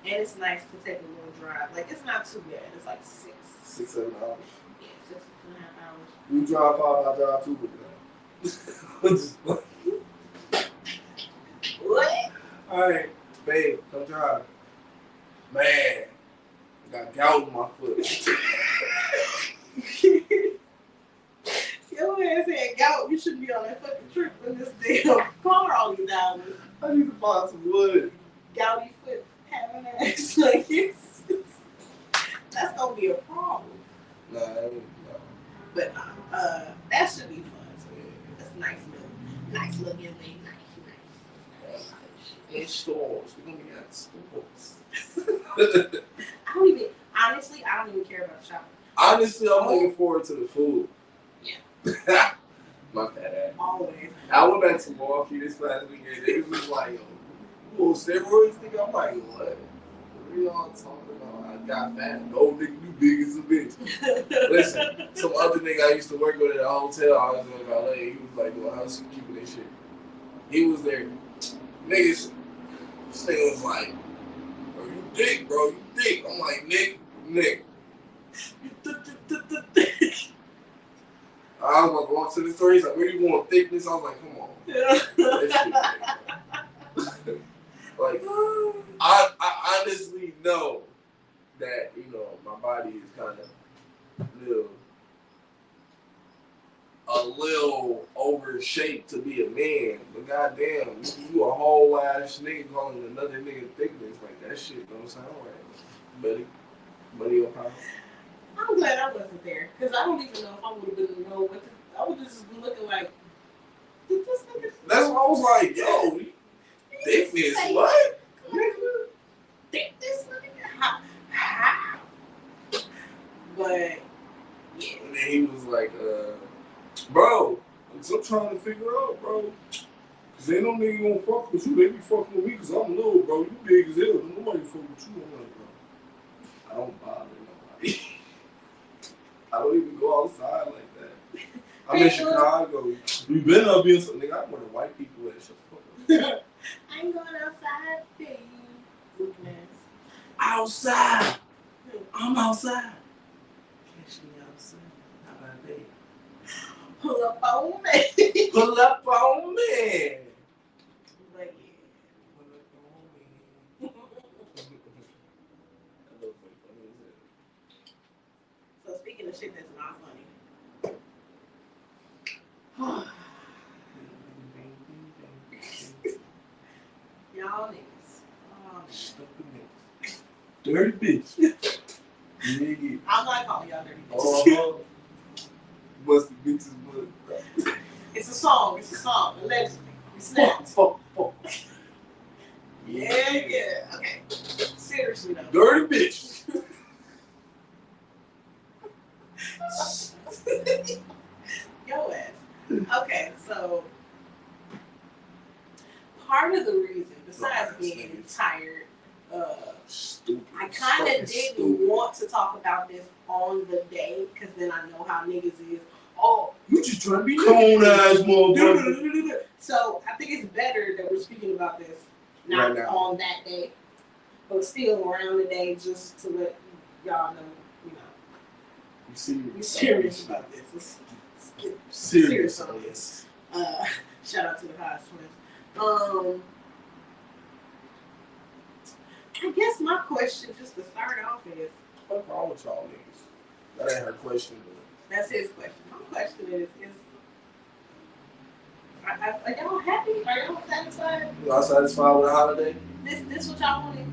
And it's nice to take a little drive. Like, it's not too bad. It's like 6-7 hours. Yeah, 6.5 hours. You drive 5, I drive 2 with that. What? Alright, babe, come drive. Man, I got gout in my foot. Your ass had gout. You shouldn't be on that fucking trip with this damn car all these hours. I need to find some wood. Gouty foot having ass. Like, that's gonna be a problem. Nah, no. But that should be fun. So that's nice little getaway. Nice. In stores. We're gonna be at stores. I don't even care about shopping. Honestly, I'm looking forward to the food. Yeah. My fat ass. Always. I went back to Milwaukee this last weekend. It was like, yo, little steroids nigga. I'm like, what? What are y'all talking about? I got fat. No nigga, you big as a bitch. Listen, some other nigga I used to work with at a hotel I was in LA, he was like, well, how's you keeping this shit? He was there. Niggas, this nigga was like, bro, you thick, bro, you thick. I'm like, Nick. I was about to walk to the store. He's like, where you going, thickness? I was like, come on. That shit, like, I honestly know that, you know, my body is kind of a little overshaped to be a man. But goddamn, you a whole ass nigga calling another nigga thickness. Like, that shit don't sound right. Buddy, your power. I'm glad I wasn't there, because I don't even know if I would have been know what to, I would just be looking like, did this nigga? That's why I was like, yo, thickness, what? Thickness, nigga? How? But, yeah. And then he was like, bro, I'm trying to figure out, bro. Cause ain't no nigga gonna fuck with you. They be fucking with me because I'm little, bro. You big as hell. Nobody fuck with you. I'm like, bro, I don't bother nobody. I don't even go outside like that. I'm in Chicago. We been up here, so nigga, I want to white people at Chicago. I ain't going outside, baby. Looking ass. Outside. I'm outside. Catch me outside. How about that? Pull up on me. Pull up on me. Like, yeah. Pull up on me. That looks like funny as hell. So speaking of shit that's not funny. Y'all niggas. Stupid niggas. Dirty bitch. Nigga. I'm not calling y'all dirty bitches. Must be bitches, but It's a song. Allegedly. We snapped. Yeah. Okay. Seriously though. Dirty bitch. Yo ass. Okay, so part of the reason, besides being tired, stupid. I kind of didn't want to talk about this on the day, because then I know how niggas is. Oh, you just trying to be cone ass motherfucker. So I think it's better that we're speaking about this not right on that day, but still around the day, just to let y'all know, you know, we're serious about this. Let's get serious on this. Shout out to the Hodge twins. I guess my question, just to start off, is what's wrong with y'all niggas? That ain't her question, but that's his question. My question is are y'all happy? Are y'all satisfied? y'all satisfied with a holiday? This what y'all wanted?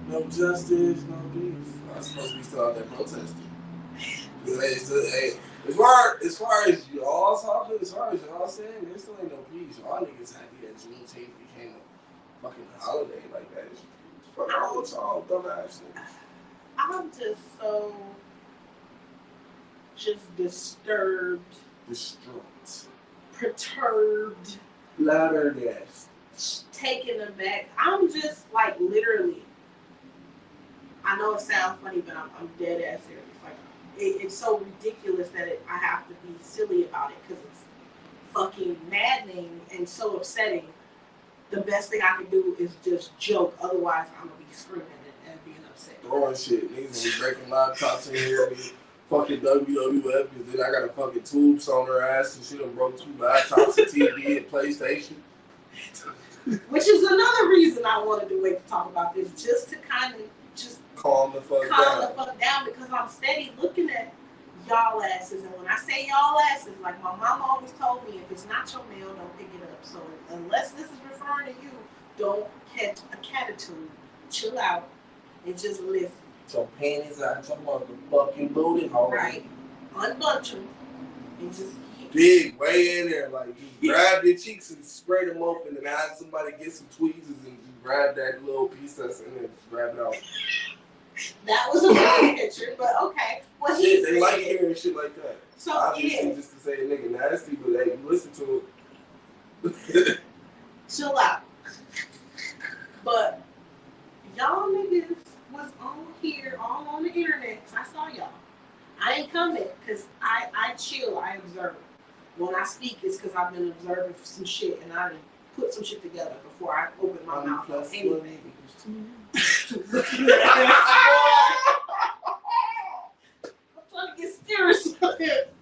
No justice, no peace. I'm supposed to be still out there protesting. Hey, as far as y'all talking, as far as y'all saying, there still ain't no peace. Y'all niggas happy that Juneteenth became a fucking holiday like that. What's wrong with y'all dumbass niggas? I'm just so disturbed, Distraught, perturbed, louder yes, taken aback. I'm just like literally. I know it sounds funny, but I'm dead ass serious. Like it's so ridiculous that I have to be silly about it because it's fucking maddening and so upsetting. The best thing I can do is just joke. Otherwise, I'm gonna be screaming and being upset. throwing shit. Niggas be breaking laptops in here. Fucking WWF, because then I got a fucking tubes on her ass and she done broke 2 laptops, a TV, and PlayStation. Which is another reason I wanted to wait to talk about this, just to kind of just calm the fuck down because I'm steady looking at y'all asses. And when I say y'all asses, like my mom always told me, if it's not your mail, don't pick it up. So unless this is referring to you, don't catch a catitude. Chill out and just listen. Your panties out your motherfucking booty hole. Right. Unbunch them and just big way in there, like you grab your cheeks and spread them open and have somebody get some tweezers and grab that little piece that's in there, grab it out. That was a funny picture, but okay. Well, shit, they like hearing shit like that. So obviously, just to say a nigga nasty, but hey, you listen to it. Chill out. But y'all niggas was on here, all on the internet. I saw y'all. I ain't coming because I chill, I observe. When I speak, it's because I've been observing some shit and I done put some shit together before I open my mouth on anything. I'm trying to get serious with it.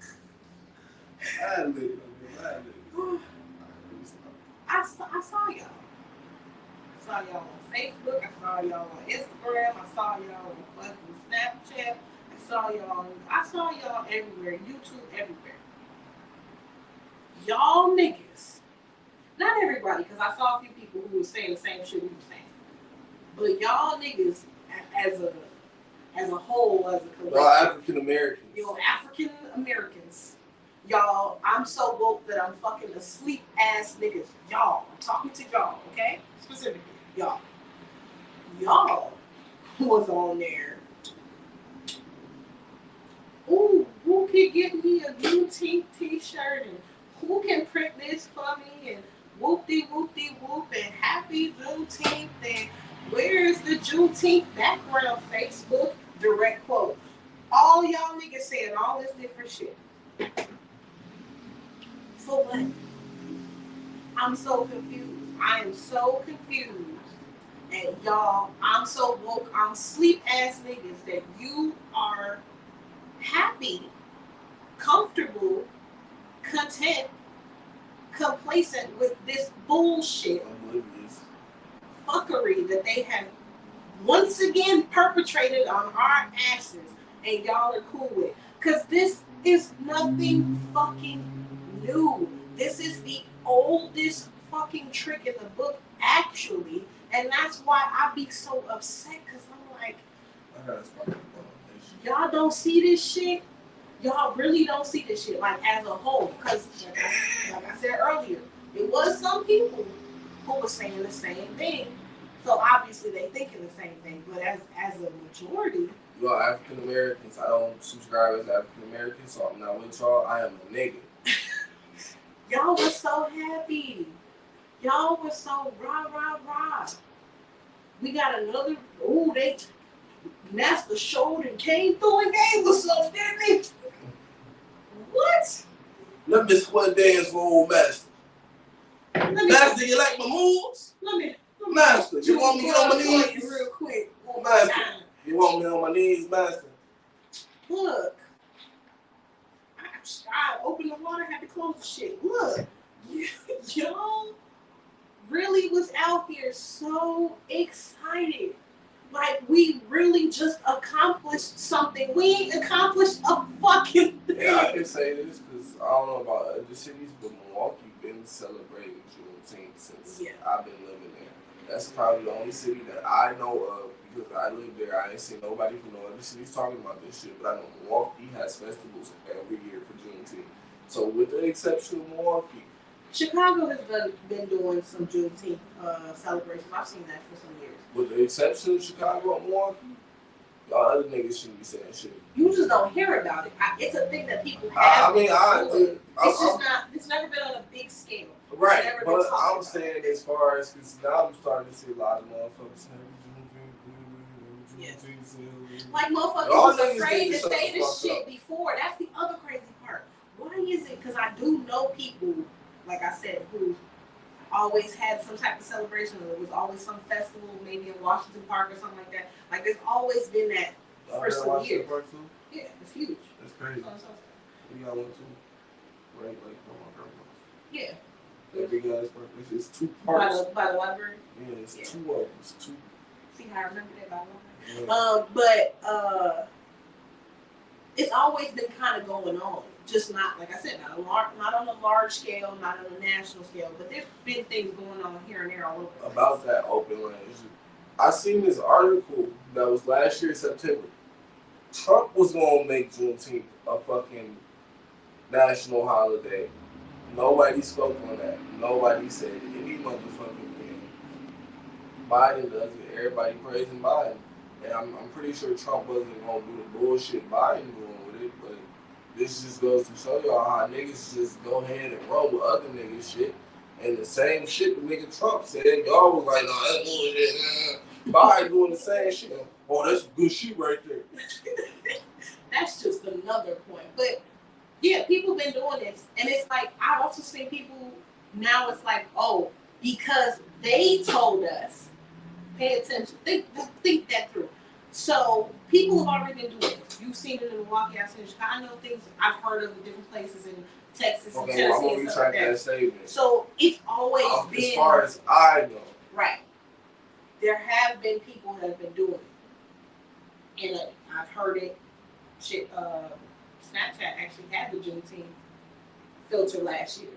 I saw y'all. I saw y'all on Facebook. I saw y'all on Instagram. I saw y'all on fucking Snapchat. I saw y'all everywhere. YouTube, everywhere. Y'all niggas. Not everybody, because I saw a few people who were saying the same shit we were saying. But y'all niggas, as a whole, as a collective. Y'all African Americans. African Americans. Y'all, I'm so woke that I'm fucking asleep ass niggas. Y'all, I'm talking to y'all, okay? Specifically, y'all. Y'all was on there. Ooh, who can get me a Juneteenth t-shirt and who can print this for me and whoop-de-whoop-de-whoop and happy Juneteenth and where is the Juneteenth background, Facebook? Direct quote. All y'all niggas saying all this different shit. For what? I'm so confused. I am so confused. And y'all, I'm so woke, I'm sleep ass niggas that you are happy, comfortable, content, complacent with this bullshit fuckery that they have once again perpetrated on our asses and y'all are cool with it. Because this is nothing fucking new. This is the oldest fucking trick in the book, actually. And that's why I be so upset, because I'm like, y'all don't see this shit? Y'all really don't see this shit, like, as a whole. Because, like I said earlier, it was some people who were saying the same thing. So, obviously, they thinking the same thing. But as a majority... Y'all African Americans. I don't subscribe as African Americans, so I'm not with y'all. I am a nigga. Y'all were so happy. Y'all were so rah, rah, rah. We got another... Ooh, they... Master showed and came through and gave us something, didn't he? What? Let me sweat dance for old Master. Master, you like my moves? Master, you want me on my knees? Real quick. Master, you want me on my knees, Master? Look. I opened the water, had to close the shit. Look. Y'all really was out here so excited. Like, we really just accomplished something. We ain't accomplished a fucking thing. Yeah, I can say this because I don't know about other cities, but Milwaukee been celebrating Juneteenth since I've been living there. That's probably the only city that I know of because I live there. I ain't seen nobody from no other cities talking about this shit, but I know Milwaukee has festivals every year for Juneteenth. So with the exception of Milwaukee, Chicago has been doing some Juneteenth celebrations. I've seen that for some years. With the exception of Chicago and Milwaukee, y'all other niggas shouldn't be saying shit. You just don't hear about it. It's a thing that people have. It's never been on a big scale. Right, but I'm saying as far as, because now I'm starting to see a lot of motherfuckers saying, like motherfuckers was afraid to say this shit before. That's the other crazy part. Why is it? Because I do know people, like I said, who always had some type of celebration. There was always some festival, maybe in Washington Park or something like that. Like, there's always been that for some years. Yeah, it's huge. That's crazy. We got one too. Right, like, yeah. That big ass park. It's 2 parks. By the library? Yeah, it's 2 of them. It's 2. See how I remember that by the library? it's always been kind of going on. Just not, like I said, not on a large scale, not on a national scale, but there's been things going on here and there all over. About that open land issue. I seen this article that was last year, September. Trump was going to make Juneteenth a fucking national holiday. Nobody spoke on that. Nobody said any motherfucking thing. Biden does it. Everybody praising Biden. And I'm pretty sure Trump wasn't going to do the bullshit Biden doing with it, but this just goes to show y'all how niggas just go ahead and roll with other niggas shit. And the same shit the nigga Trump said, y'all was like, no, that's bullshit. Biden doing the same shit. Oh, that's good shit right there. That's just another point. But yeah, people been doing this. And it's like, I've also seen people, now it's like, oh, because they told us, pay attention, think that through. So people have already been doing this. You've seen it in Milwaukee, I've seen it in Chicago. I know things I've heard of in different places in Texas and Tennessee. I'm gonna retract that statement. So it's always been, as far as I know, right. There have been people that have been doing it, and I've heard it. Shit, Snapchat actually had the Juneteenth filter last year.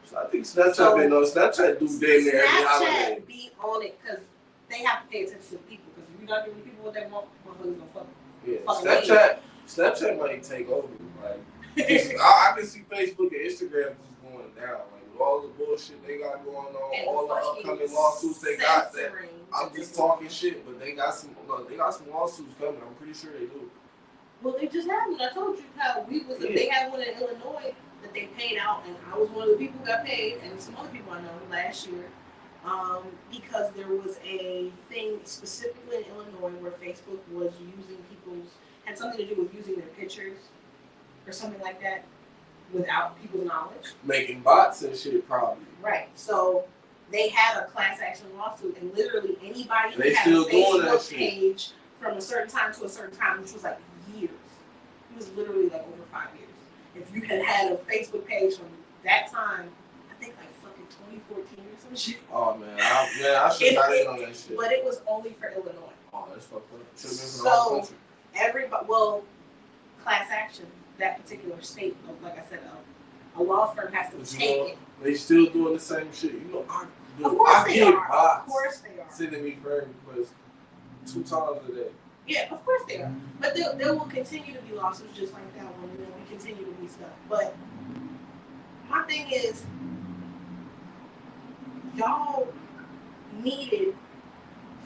So I think Snapchat been on. Snapchat do damn near every holiday. Snapchat be on it because they have to pay attention to the people. Because if you're not giving people what they want, motherfuckers gonna fuck them. Yeah, Snapchat might take over. Like, I can see Facebook and Instagram just going down. Like with all the bullshit they got going on, and all the upcoming lawsuits they got. That I'm just talking shit, but they got some lawsuits coming. I'm pretty sure they do. Well, they just had one. I told you how they had one in Illinois that they paid out, and I was one of the people who got paid, and some other people I know last year, because there was a thing specifically in Illinois where Facebook was had something to do with using their pictures or something like that without people's knowledge. Making bots and shit, probably. Right. So they had a class action lawsuit, and literally anybody who they had still a doing that Facebook page from a certain time to a certain time, which was like years. It was literally like over 5 years. If you had a Facebook page from that time, I think like fucking 2014 or some shit. Oh man, I should not have known that shit. But it was only for Illinois. Oh, that's fucked up. Should have been for the whole country. Class action, that particular state, like I said, a law firm has to take it. They still doing the same shit. You know, I get bots. Of course they are. Sending me friend requests 2 times a day. Yeah, of course they are. But there will continue to be lawsuits just like that one. You know, we continue to be stuff. But my thing is, y'all needed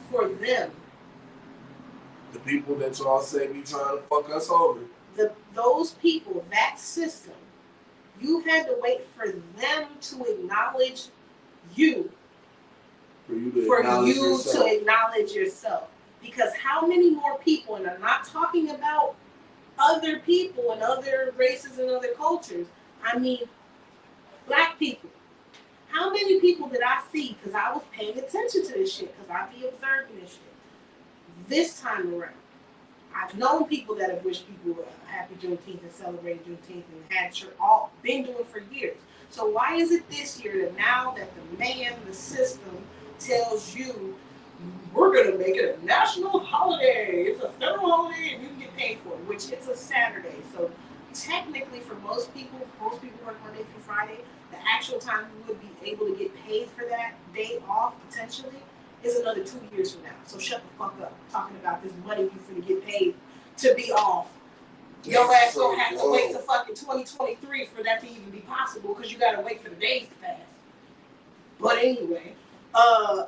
for them. The people that y'all say be trying to fuck us over. Those people, that system, you had to wait for them to acknowledge you. For you to acknowledge yourself. Because how many more people, and I'm not talking about other people and other races and other cultures, I mean black people. How many people did I see, because I was paying attention to this shit, because I be observing this shit, this time around. I've known people that have wished people a happy Juneteenth and celebrated Juneteenth and had all been doing for years. So why is it this year that now that the system tells you we're going to make it a national holiday, it's a federal holiday and you can get paid for it, which it's a Saturday. So technically for most people work Monday through Friday, the actual time you would be able to get paid for that day off potentially is another 2 years from now. So shut the fuck up talking about this money you're going to get paid to be off. Your ass don't have to wait to fucking 2023 for that to even be possible because you got to wait for the days to pass. But anyway, y'all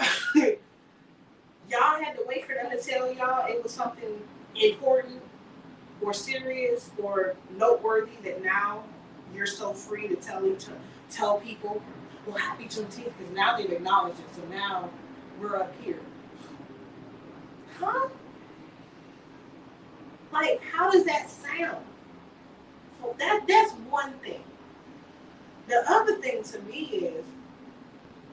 had to wait for them to tell y'all it was something important or serious or noteworthy that now you're so free to tell people, well, happy Juneteenth, because now they've acknowledged it. So now we're up here. Huh? Like, how does that sound? So that's one thing. The other thing to me is,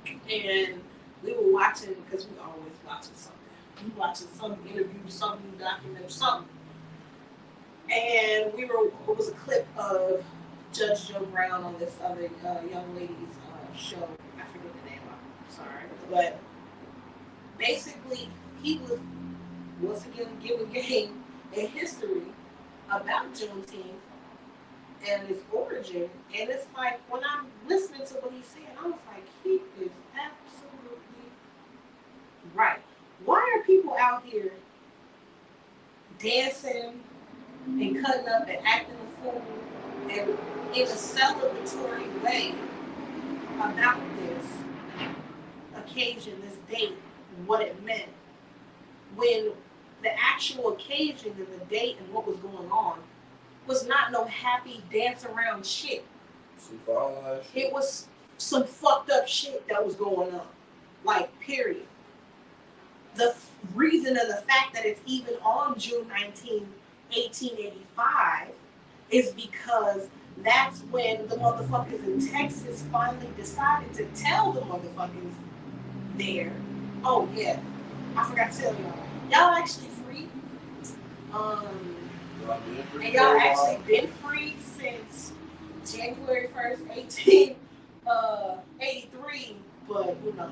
and we were watching, because we always watching something. We watching some interview, some documentary, something. And it was a clip of Judge Joe Brown on this other young lady's show. I forget the name of it. Sorry. But basically, he was once again giving game a history about Juneteenth and its origin, and it's like when I'm listening to what he's saying, I was like, he is absolutely right. Why are people out here dancing and cutting up and acting a fool and in a celebratory way about this occasion, this date, what it meant, when the actual occasion and the date and what was going on was not no happy dance around shit. Some foul ass shit. It was some fucked up shit that was going on. Like, period. The reason of the fact that it's even on June 19, 1885 is because that's when the motherfuckers in Texas finally decided to tell the motherfuckers there, oh yeah, I forgot to tell y'all actually free. And y'all actually been free since January 1st, 1883, but you know,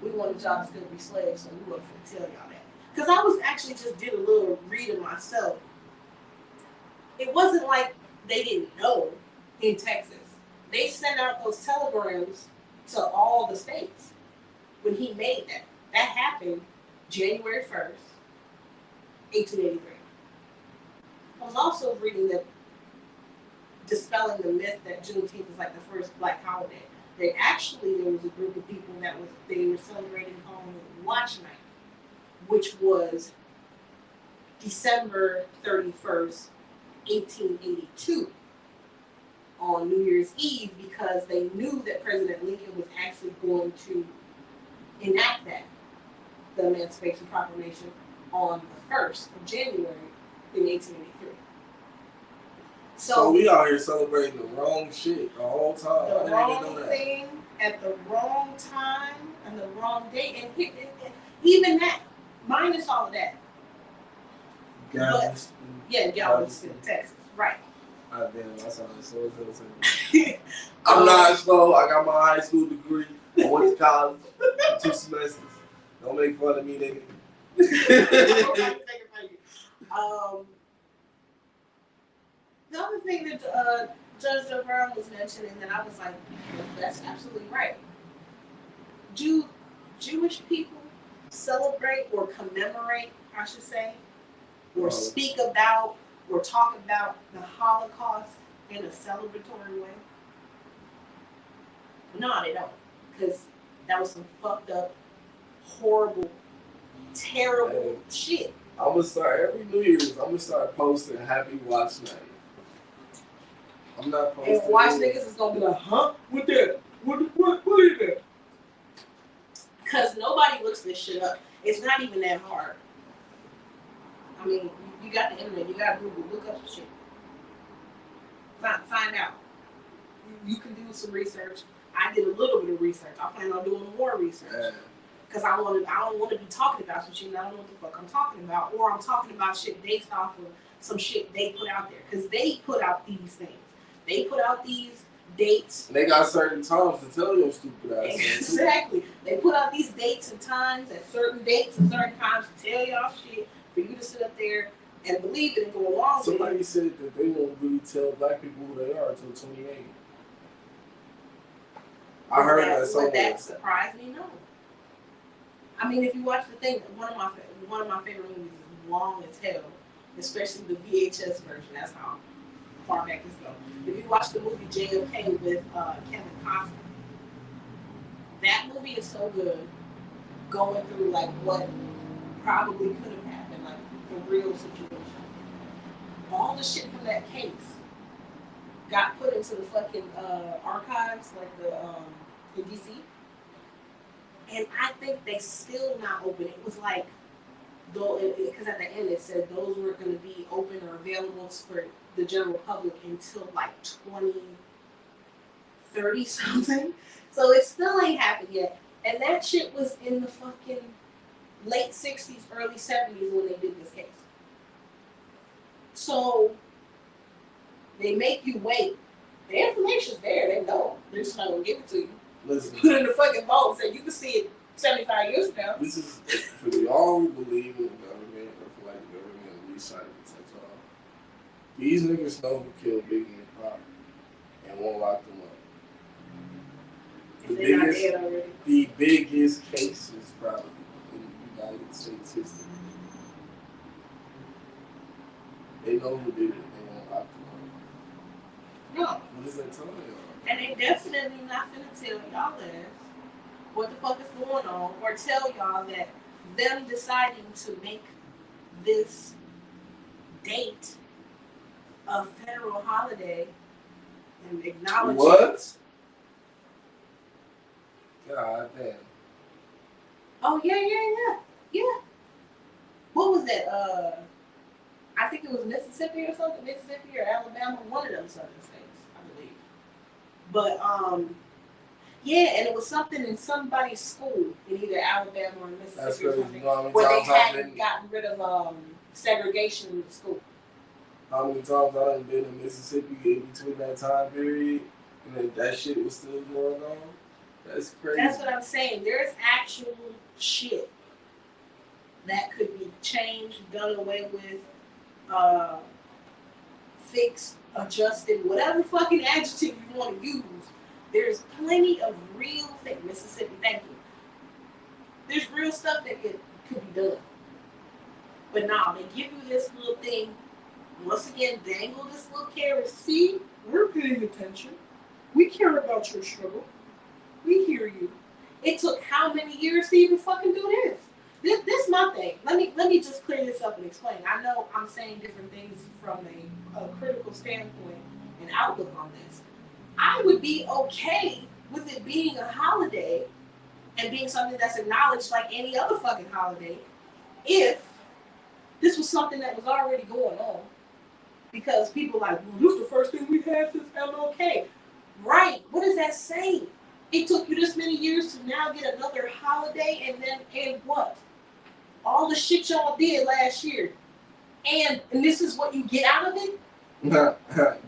we wanted y'all to still be slaves, so we wasn't going to tell y'all that. Because I was actually just did a little reading myself. It wasn't like they didn't know in Texas. They sent out those telegrams to all the states when he made that. That happened January 1st, 1883. I was also reading that dispelling the myth that Juneteenth is like the first black holiday. That actually there was a group of people that they were celebrating calling it Watch Night, which was December 31st, 1882 on New Year's Eve, because they knew that President Lincoln was actually going to enact that, the Emancipation Proclamation, on the 1st of January in 1883. So we out here celebrating the wrong shit the whole time. The wrong thing at the wrong time and the wrong date, and even that, minus all of that. Galveston. Yeah, Galveston, Texas, right. Ah, damn, that sounds so exciting. I'm not slow. I got my high school degree. I went to college for 2 semesters. Don't make fun of me, nigga. The other thing that Judge Joe Brown was mentioning that I was like, that's absolutely right. Do Jewish people celebrate or commemorate, I should say, or speak about or talk about the Holocaust in a celebratory way? No, they don't. Because that was some fucked up, horrible, terrible shit. I'm going to start every New Year's, I'm going to start posting Happy Watch Night. I'm not posting. And watch niggas is going to be like, huh? What that? What is that? Because nobody looks this shit up. It's not even that hard. I mean, you got the internet, you got Google, look up some shit. Find out. You can do some research. I did a little bit of research. I plan on doing more research. Because I don't want to be talking about some shit and I don't know what the fuck I'm talking about. Or I'm talking about shit based off of some shit they put out there. Because they put out these things. They put out these dates. And they got certain times to tell your stupid ass. Exactly. They put out these dates and times at certain dates and certain times to tell y'all shit for you to sit up there and believe it and go along with it. Somebody said that they won't really tell black people who they are until 28. I heard that somewhere. Would that surprise me? No. I mean, if you watch the thing, one of my favorite movies is long as hell, especially the VHS version. That's how far back this goes. If you watch the movie JFK with Kevin Costner, that movie is so good. Going through like what probably could have happened, like the real situation. All the shit from that case got put into the fucking archives, like the DC. And I think they still not open. It was like, because at the end it said those weren't going to be open or available for the general public until like 2030 something. So it still ain't happened yet. And that shit was in the fucking late 60s, early 70s when they did this case. So they make you wait. The information's there. They know. They're just not going to give it to you. Listen. Put it in the fucking vault so you can see it 75 years from now. This is for y'all who believe in the government or for like the government to resign to protect y'all. These niggas know who killed Biggie and Pac and won't lock them up. The biggest cases probably in the United States history. They know who did it and they won't lock them up. No. What is that telling y'all? And they definitely not finna tell y'all this. What the fuck is going on? Or tell y'all that them deciding to make this date a federal holiday and acknowledge what? God damn. Oh yeah. What was that? I think it was Mississippi or something. Mississippi or Alabama, one of them southern states, I believe. But yeah, and it was something in somebody's school in either Alabama or Mississippi or something, where they hadn't gotten rid of segregation in the school. How many times I done been in Mississippi in between that time period, and that shit was still going on? That's crazy. That's what I'm saying. There's actual shit that could be changed, done away with, fixed, adjusted, whatever fucking adjective you want to use. There's plenty of real things. Mississippi, thank you. There's real stuff that could be done. But now they give you this little thing. Once again, dangle this little carrot. See, we're paying attention. We care about your struggle. We hear you. It took how many years to even fucking do this? This is my thing. Let me just clear this up and explain. I know I'm saying different things from a critical standpoint and outlook on this. I would be okay with it being a holiday and being something that's acknowledged like any other fucking holiday if this was something that was already going on. Because people are like, well, this is the first thing we had since MLK. Right. What does that say? It took you this many years to now get another holiday and what? All the shit y'all did last year. And this is what you get out of it?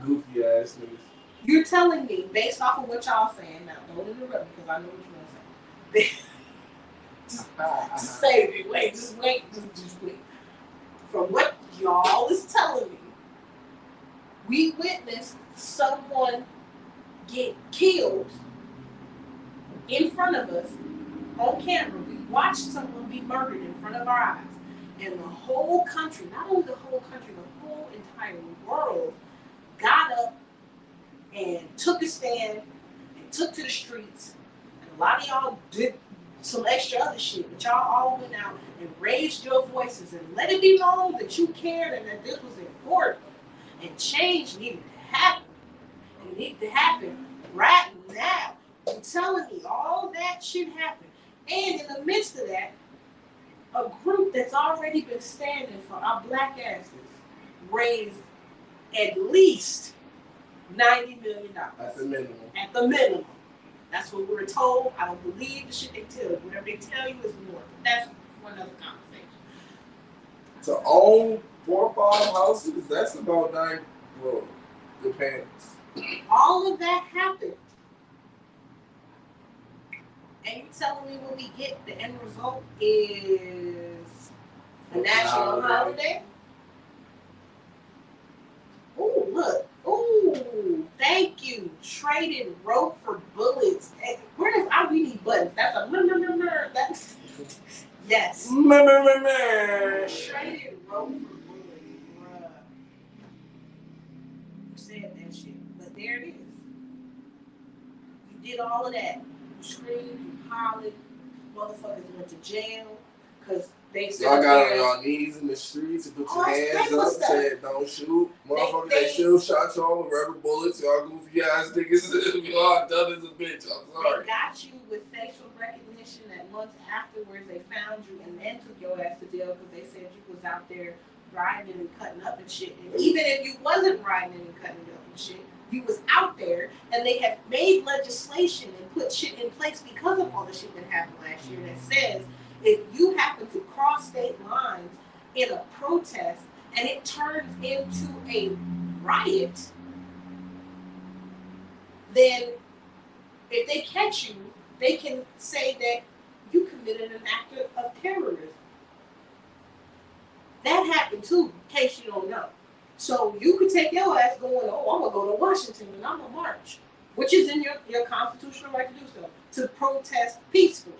Goofy ass niggas. You're telling me, based off of what y'all saying, now don't interrupt me because I know what you're going to say. just say it. Wait, just wait. From what y'all is telling me, we witnessed someone get killed in front of us on camera. We watched someone be murdered in front of our eyes. And the whole country, not only the whole country, the whole entire world got up and took a stand and took to the streets. And a lot of y'all did some extra other shit, but y'all all went out and raised your voices and let it be known that you cared and that this was important. And change needed to happen. It needed to happen right now. I'm telling you, all that shit happened. And in the midst of that, a group that's already been standing for our black asses raised at least $90 million. At the minimum. At the minimum. That's what we were told. I don't believe the shit they tell you. Whatever they tell you is more. But that's for another conversation. To own 4 or 5 houses, that's about 9. Well, depends. All of that happened. And you telling me when we get the end result is a national holiday? Ooh, look. Ooh, thank you. Traded rope for bullets. Where is we need buttons. That's a that's yes. Traded rope for bullets, bruh. You said that shit. But there it is. You did all of that. You screamed, you hollered, motherfuckers went to jail because they said y'all got on y'all knees in the streets and put your hands up and said don't shoot. Motherfuckers, they still shot y'all with rubber bullets. Y'all goofy ass niggas. Y'all done as a bitch. I'm sorry. They got you with facial recognition that months afterwards they found you and then took your ass to jail because they said you was out there riding and cutting up and shit. And even if you wasn't riding and cutting up and shit, you was out there, and they have made legislation and put shit in place because of all the shit that happened last year that says if you happen to cross state lines in a protest and it turns into a riot, then if they catch you, they can say that you committed an act of terrorism. That happened too, in case you don't know. So you could take your ass going, oh, I'm going to go to Washington and I'm going to march, which is in your constitutional right to do so, to protest peacefully.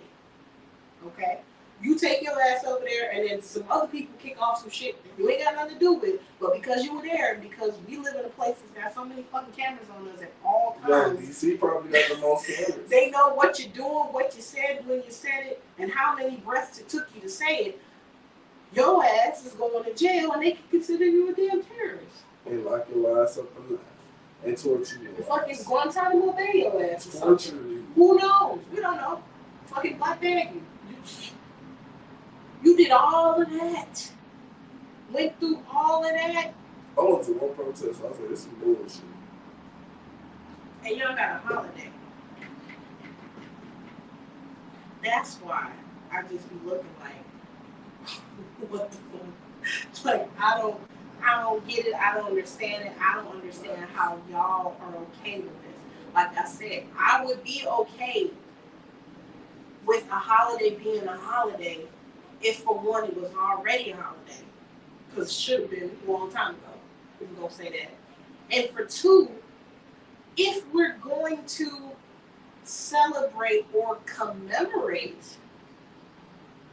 Okay? You take your ass over there and then some other people kick off some shit that you ain't got nothing to do with, but because you were there and because we live in a place that's got so many fucking cameras on us at all times. Yeah, DC probably got the most cameras. They know what you're doing, what you said when you said it, and how many breaths it took you to say it. Your ass is going to jail and they can consider you a damn terrorist. And lock your ass up for life. And torture you. Fucking Guantanamo Bay your ass or torture something. You. Who knows? We don't know. Fucking black bag you. You did all of that. Went through all of that. I went to one protest. I was like, this is bullshit. And y'all got a holiday. That's why I just be looking like, what the fuck? Like, I don't get it. I don't understand it. I don't understand how y'all are okay with this. Like I said, I would be okay with a holiday being a holiday if, for one, it was already a holiday. Because it should have been a long time ago, if we're going to say that. And for two, if we're going to celebrate or commemorate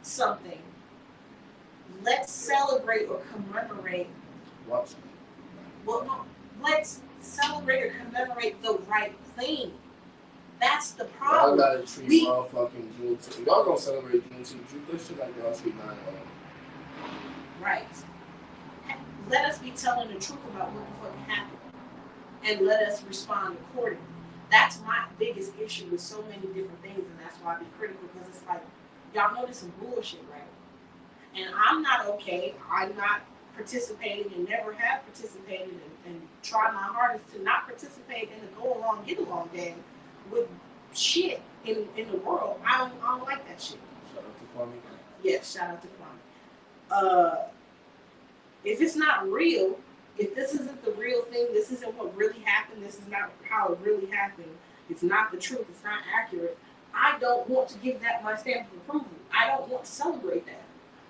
something, let's celebrate or commemorate. Watch. Well, no, let's celebrate or commemorate the right thing. That's the problem. Y'all gotta treat motherfucking Juneteenth. Y'all gonna celebrate Juneteenth. Treat this shit like y'all treat 9/11. Right. Let us be telling the truth about what the fuck happened. And let us respond accordingly. That's my biggest issue with so many different things, and that's why I be critical, because it's like, y'all know this is some bullshit, right? And I'm not okay. I'm not participating and never have participated and try my hardest to not participate in the go along, get along game with shit in the world. I don't like that shit. Shout out to Kwame. Yes, shout out to Kwame. If it's not real, if this isn't the real thing, this isn't what really happened, this is not how it really happened, it's not the truth, it's not accurate, I don't want to give that my stamp of approval. I don't want to celebrate that.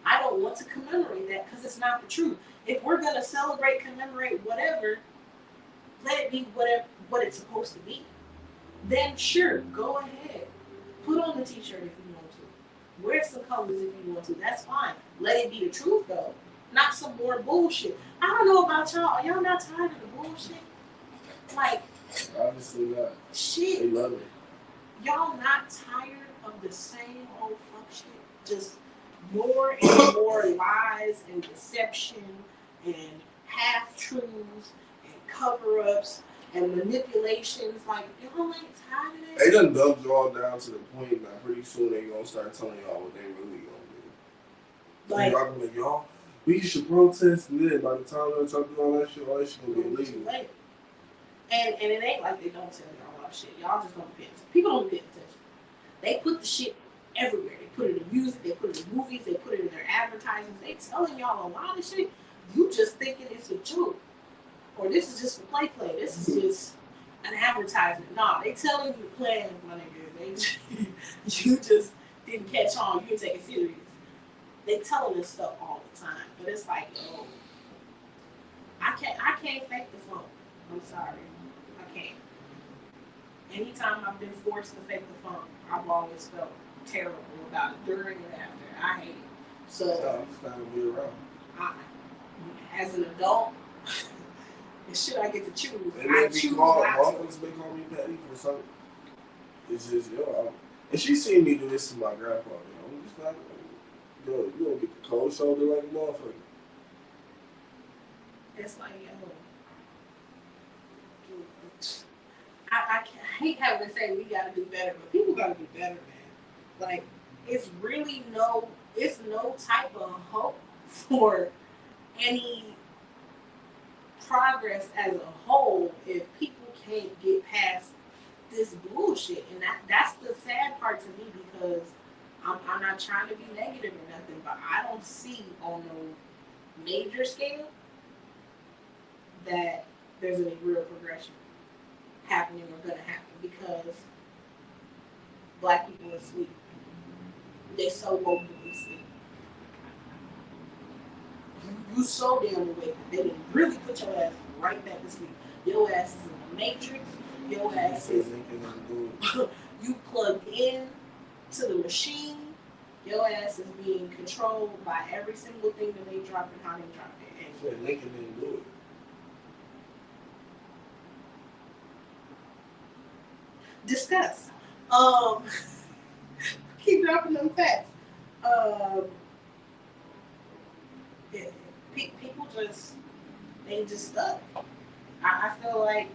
I don't want to commemorate that because it's not the truth. If we're going to celebrate, commemorate, whatever, let it be what it's supposed to be. Then sure, go ahead. Put on the t-shirt if you want to. Wear some colors if you want to. That's fine. Let it be the truth though. Not some more bullshit. I don't know about y'all. Are y'all not tired of the bullshit? Like, obviously not. Shit. They love it. Y'all not tired of the same old fuck shit? Just more and more lies and deception and half-truths and cover-ups and manipulations. Like, y'all ain't tired of that? They done dumped y'all down to the point that pretty soon they gonna start telling y'all what they really gonna do. Like, y'all gonna be like, y'all, we should protest, and then by the time y'all do all that shit gonna be illegal. And it ain't like they don't tell y'all a lot of shit. Y'all just don't pay attention. People don't pay attention. They put the shit everywhere. They put it in music, they put it in movies, they put it in their advertisements. They telling y'all a lot of shit. You just thinking it's a joke. Or this is just for play. This is just an advertisement. Nah, they telling you plans, my nigga. You just didn't catch on. You didn't take it serious. They telling us stuff all the time. But it's like, yo, I can't fake the funk. I'm sorry. I can't. Anytime I've been forced to fake the funk, I've always felt terrible about it during and after. I hate it. So I'm just not gonna be around. As an adult, the shit I get to choose. And I then choose motherfuckers may call me petty for something. It's just, and she seen me do this to my grandpa, I'm just not, you don't get the cold shoulder like a motherfucker. It's like, I hate having to say we gotta do better, but people gotta do better, man. Like, it's really no type of hope for any progress as a whole if people can't get past this bullshit. And that's the sad part to me, because I'm not trying to be negative or nothing, but I don't see on no major scale that there's any real progression happening or gonna happen, because black people are asleep. They so woke to be asleep. You You so damn awake that they didn't really put your ass right back to sleep. Your ass is in the matrix. Your ass is you plugged in to the machine. Your ass is being controlled by every single thing that they drop and how they drop it. And Lincoln didn't do it. Discuss. Keep dropping them facts. People they just stuck. I feel like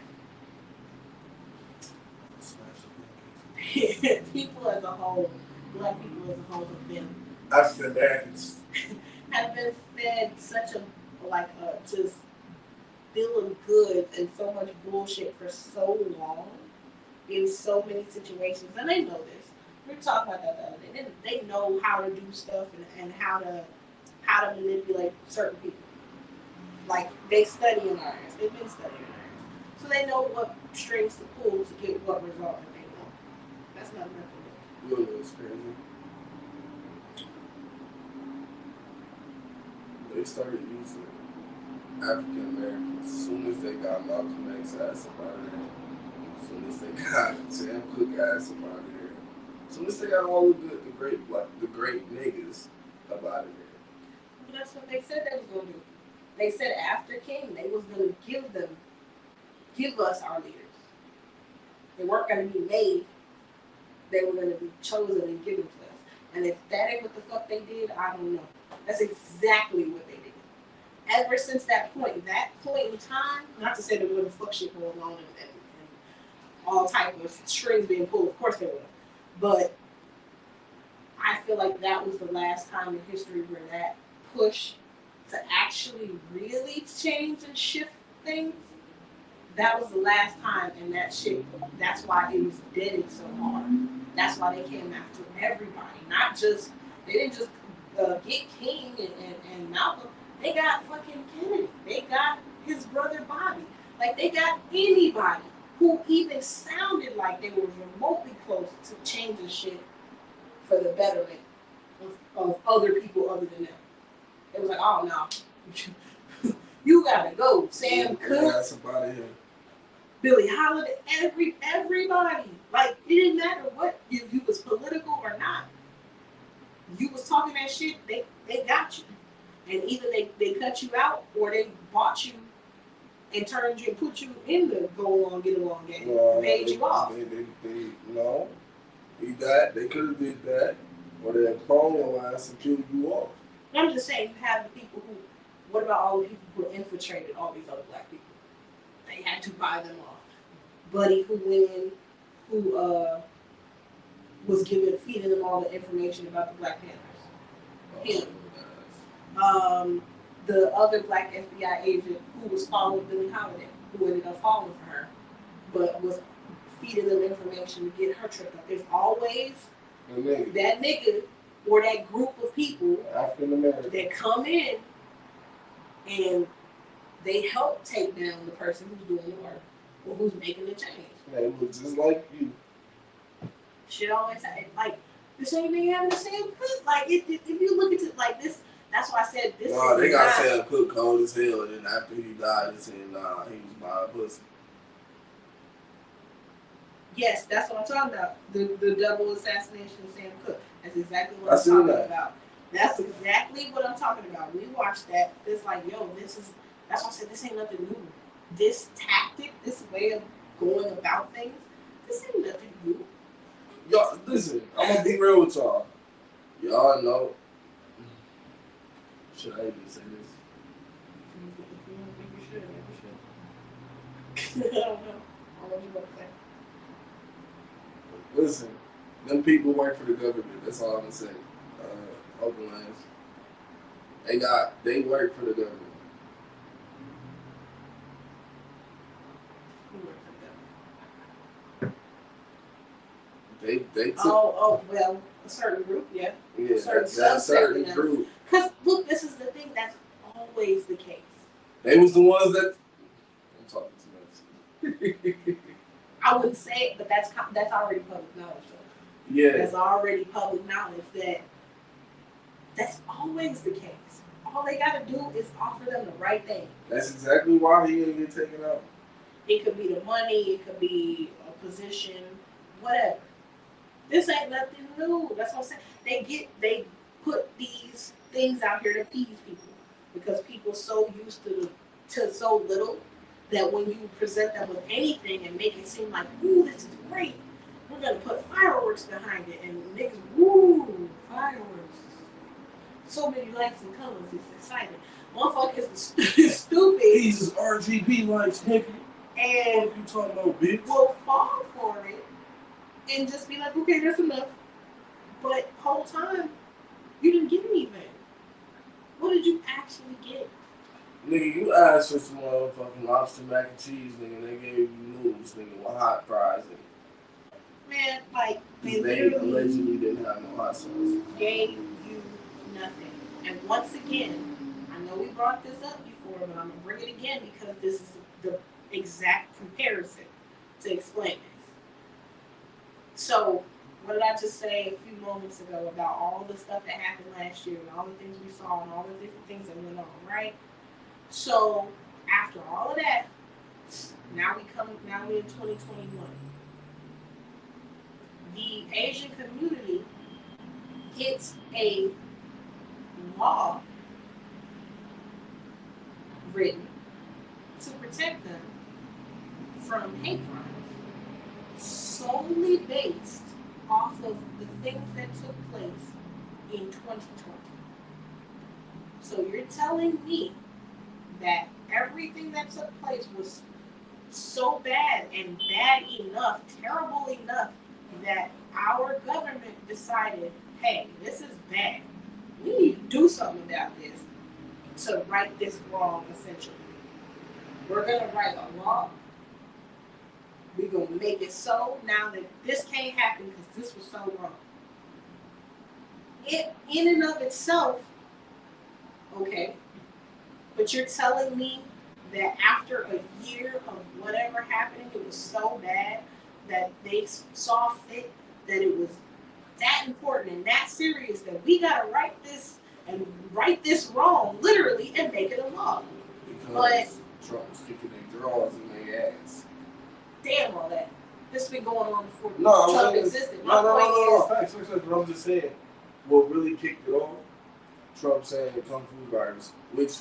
people as a whole, black people as a whole, African Americans have been fed such a just bill of goods and so much bullshit for so long in so many situations, and they know this. We were talking about that the other day. They know how to do stuff and how to manipulate certain people. Like they study in our ass. They've been studying our ass, so they know what strings to pull to get what result that they want. That's not nothing. You know what's crazy? They started using African Americans as soon as they got Malcolm X ass up out of there. As soon as they got Sam Cooke ass up out of there. As soon as they got all of the great niggas up out of there. But that's what they said they was gonna do. They said after King, they was gonna give us our leaders. They weren't gonna be made. They were gonna be chosen and given to us. And if that ain't what the fuck they did, I don't know. That's exactly what they did. Ever since that point in time, not to say there wasn't fuck shit going on and all type of strings being pulled, of course there was. But I feel like that was the last time in history where that push to actually really change and shift things, that was the last time, and that shit, that's why it was deaded so hard. That's why they came after everybody. They didn't just get King and Malcolm. They got fucking Kennedy. They got his brother Bobby. Like, they got anybody who even sounded like they were remotely close to changing shit for the betterment of other people other than them. It was like, oh no, you gotta go. Sam Cooke, Billie Holiday, everybody. Like, it didn't matter what if you was political or not. You was talking that shit, they got you. And either they cut you out or they bought you and turned you and put you in the go along, get along game and paid you off. No. They could have did that. Or they had cloned your ass and killed you off. I'm just saying, you have the people who, what about all the people who infiltrated all these other black people? They had to buy them off. Buddy who went in, who was feeding them all the information about the Black Panthers. Him. The other black FBI agent who was following Billie Holiday, who ended up falling for her, but was feeding them information to get her tripped up. There's always that nigga or that group of people that come in and they help take down the person who's doing the work or who's making the change. They look just like you. Shit always like the same thing happened to Sam Cooke. Like if you look at it like this, that's why I said this. No, they got Sam Cooke cold as hell, and then after he died, they said he was buying pussy. Yes, that's what I'm talking about. The double assassination of Sam Cooke. That's exactly what I'm talking about. That's exactly what I'm talking about. We watched that. It's like, yo, that's why I said this ain't nothing new. This tactic, this way of going about things, this ain't nothing new. Y'all, listen, I'm gonna be real with y'all. Y'all know. Should I even say this? I don't know. I don't know what you want to say. Listen, them people work for the government. That's all I'm gonna say. Open lines. They work for the government. Who work for the government? They took. Oh, well, a certain group, yeah. Yeah, Certain certain group. Because look, this is the thing that's always the case. They was the ones that. I'm talking too much. I wouldn't say it, but that's already public knowledge. Though. Yeah. That's already public knowledge that that's always the case. All they gotta do is offer them the right thing. That's exactly why he didn't get taken out. It could be the money, it could be a position, whatever. This ain't nothing new. That's what I'm saying. They put these things out here to appease people because people so used to so little that when you present them with anything and make it seem like, ooh, this is great, we're gonna put fireworks behind it and niggas, ooh, fireworks. So many lights and colors, it's exciting. Motherfuckers is stupid. These is RGB lights, nigga. And what you talking about, bitch? Will fall for it and just be like, okay, that's enough. But whole time, you didn't get anything. What did you actually get? Nigga, you asked for some motherfucking lobster mac and cheese, nigga, and they gave you noodles, nigga, with hot fries in it. Man, like, they allegedly didn't have no hot sauce. Gave you nothing. And once again, I know we brought this up before, but I'm going to bring it again because this is the exact comparison to explain this. So, what did I just say a few moments ago about all the stuff that happened last year and all the things we saw and all the different things that went on, right? So, after all of that, now we're in 2021. The Asian community gets a law written to protect them from hate crimes, solely based off of the things that took place in 2020. So you're telling me that everything that took place was so bad and bad enough, terrible enough, that our government decided, hey, this is bad. We need to do something about this to right this wrong, essentially. We're going to write a law. We're going to make it so now that this can't happen because this was so wrong. It, in and of itself, okay, but you're telling me that after a year of whatever happening, it was so bad that they saw fit that it was that important and that serious that we got to right this wrong, literally, and make it a law. Because Trump's kicking their drawers in their ass. Damn all that. This has been going on before Trump existed. No. Facts. But I'm just saying, what really kicked it off, Trump saying Kung Fu virus, which,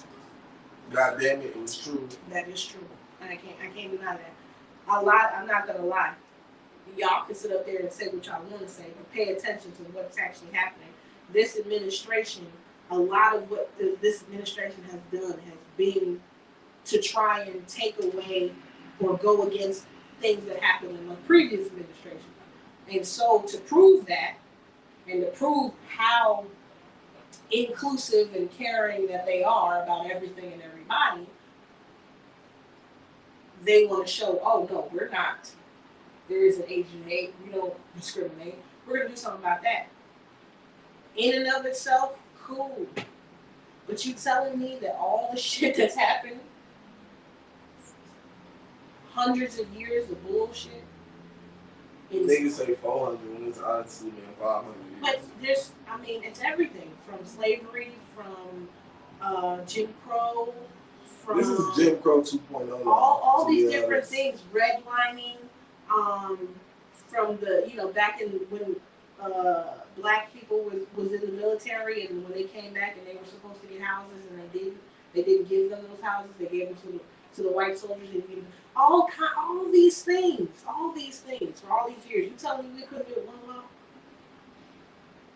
God damn it was true. That is true. I can't deny that. I'm not going to lie. Y'all can sit up there and say what y'all want to say, but pay attention to what's actually happening. This administration, a lot of what this administration has done has been to try and take away or go against things that happened in the previous administration. And so to prove that, and to prove how inclusive and caring that they are about everything and everybody, they want to show, oh no, we're not. There is an Asian hate. We don't discriminate. We're going to do something about that. In and of itself, cool. But you telling me that all the shit that's happened, hundreds of years of bullshit. Niggas say 400 when it's honestly been 500 years. But it's everything from slavery, from Jim Crow, from... This is Jim Crow 2.0. All these different things, redlining, from the, back in when black people was in the military and when they came back and they were supposed to get houses and they didn't give them those houses, they gave them to the white soldiers. They didn't give them all these things for all these years. You telling me we couldn't do it one law?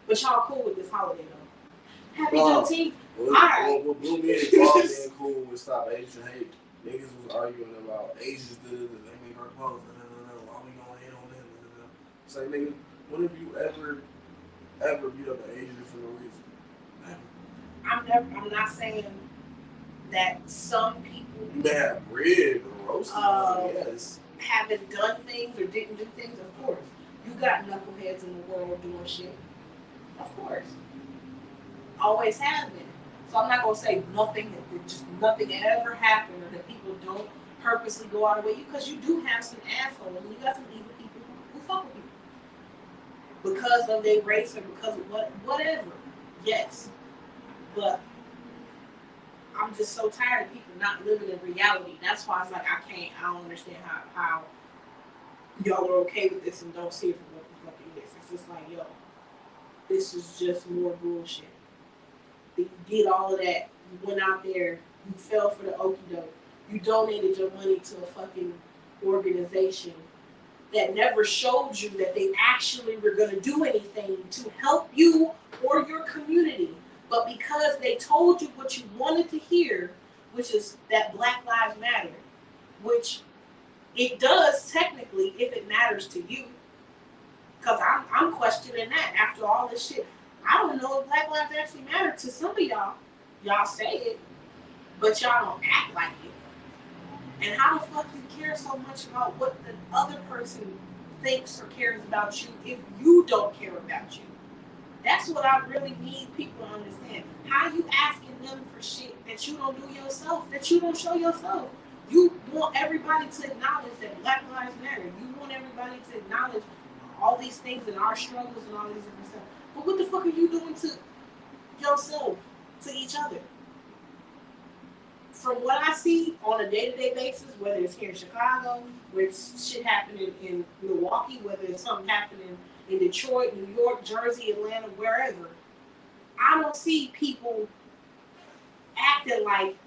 But y'all cool with this holiday though. Happy Juneteenth. Alright. What blew me is y'all being cool with Stop Asian Hate. Niggas was arguing about Asians they make our clothes, why we gonna hate on them? It's like, nigga, when have you ever beat up an Asian for no reason? I'm not saying that some people you may have bread or roasted, yes, haven't done things or didn't do things. Of course, you got knuckleheads in the world doing shit. Of course, always have been. So I'm not gonna say nothing ever happened or that people don't purposely go out of the way, because you do have some assholes and you got some evil people who fuck with people because of their race or because of whatever. Yes, but I'm just so tired of people not living in reality. That's why it's like I don't understand how y'all are okay with this and don't see it for what the fuck it is. It's just like, yo, this is just more bullshit. You did all of that. You went out there. You fell for the okie doke. You donated your money to a fucking organization that never showed you that they actually were going to do anything to help you or your community. But because they told you what you wanted to hear, which is that Black Lives Matter, which it does technically if it matters to you. Because I'm questioning that after all this shit. I don't know if Black lives actually matter to some of y'all. Y'all say it, but y'all don't act like it. And how the fuck you care so much about what the other person thinks or cares about you if you don't care about you? That's what I really need people to understand. How you asking them for shit that you don't do yourself, that you don't show yourself? You want everybody to acknowledge that Black lives matter. You want everybody to acknowledge all these things and our struggles and all these different stuff. But what the fuck are you doing to yourself, to each other? From what I see on a day-to-day basis, whether it's here in Chicago, where it's shit happening in Milwaukee, whether it's something happening in Detroit, New York, Jersey, Atlanta, wherever, I don't see people acting like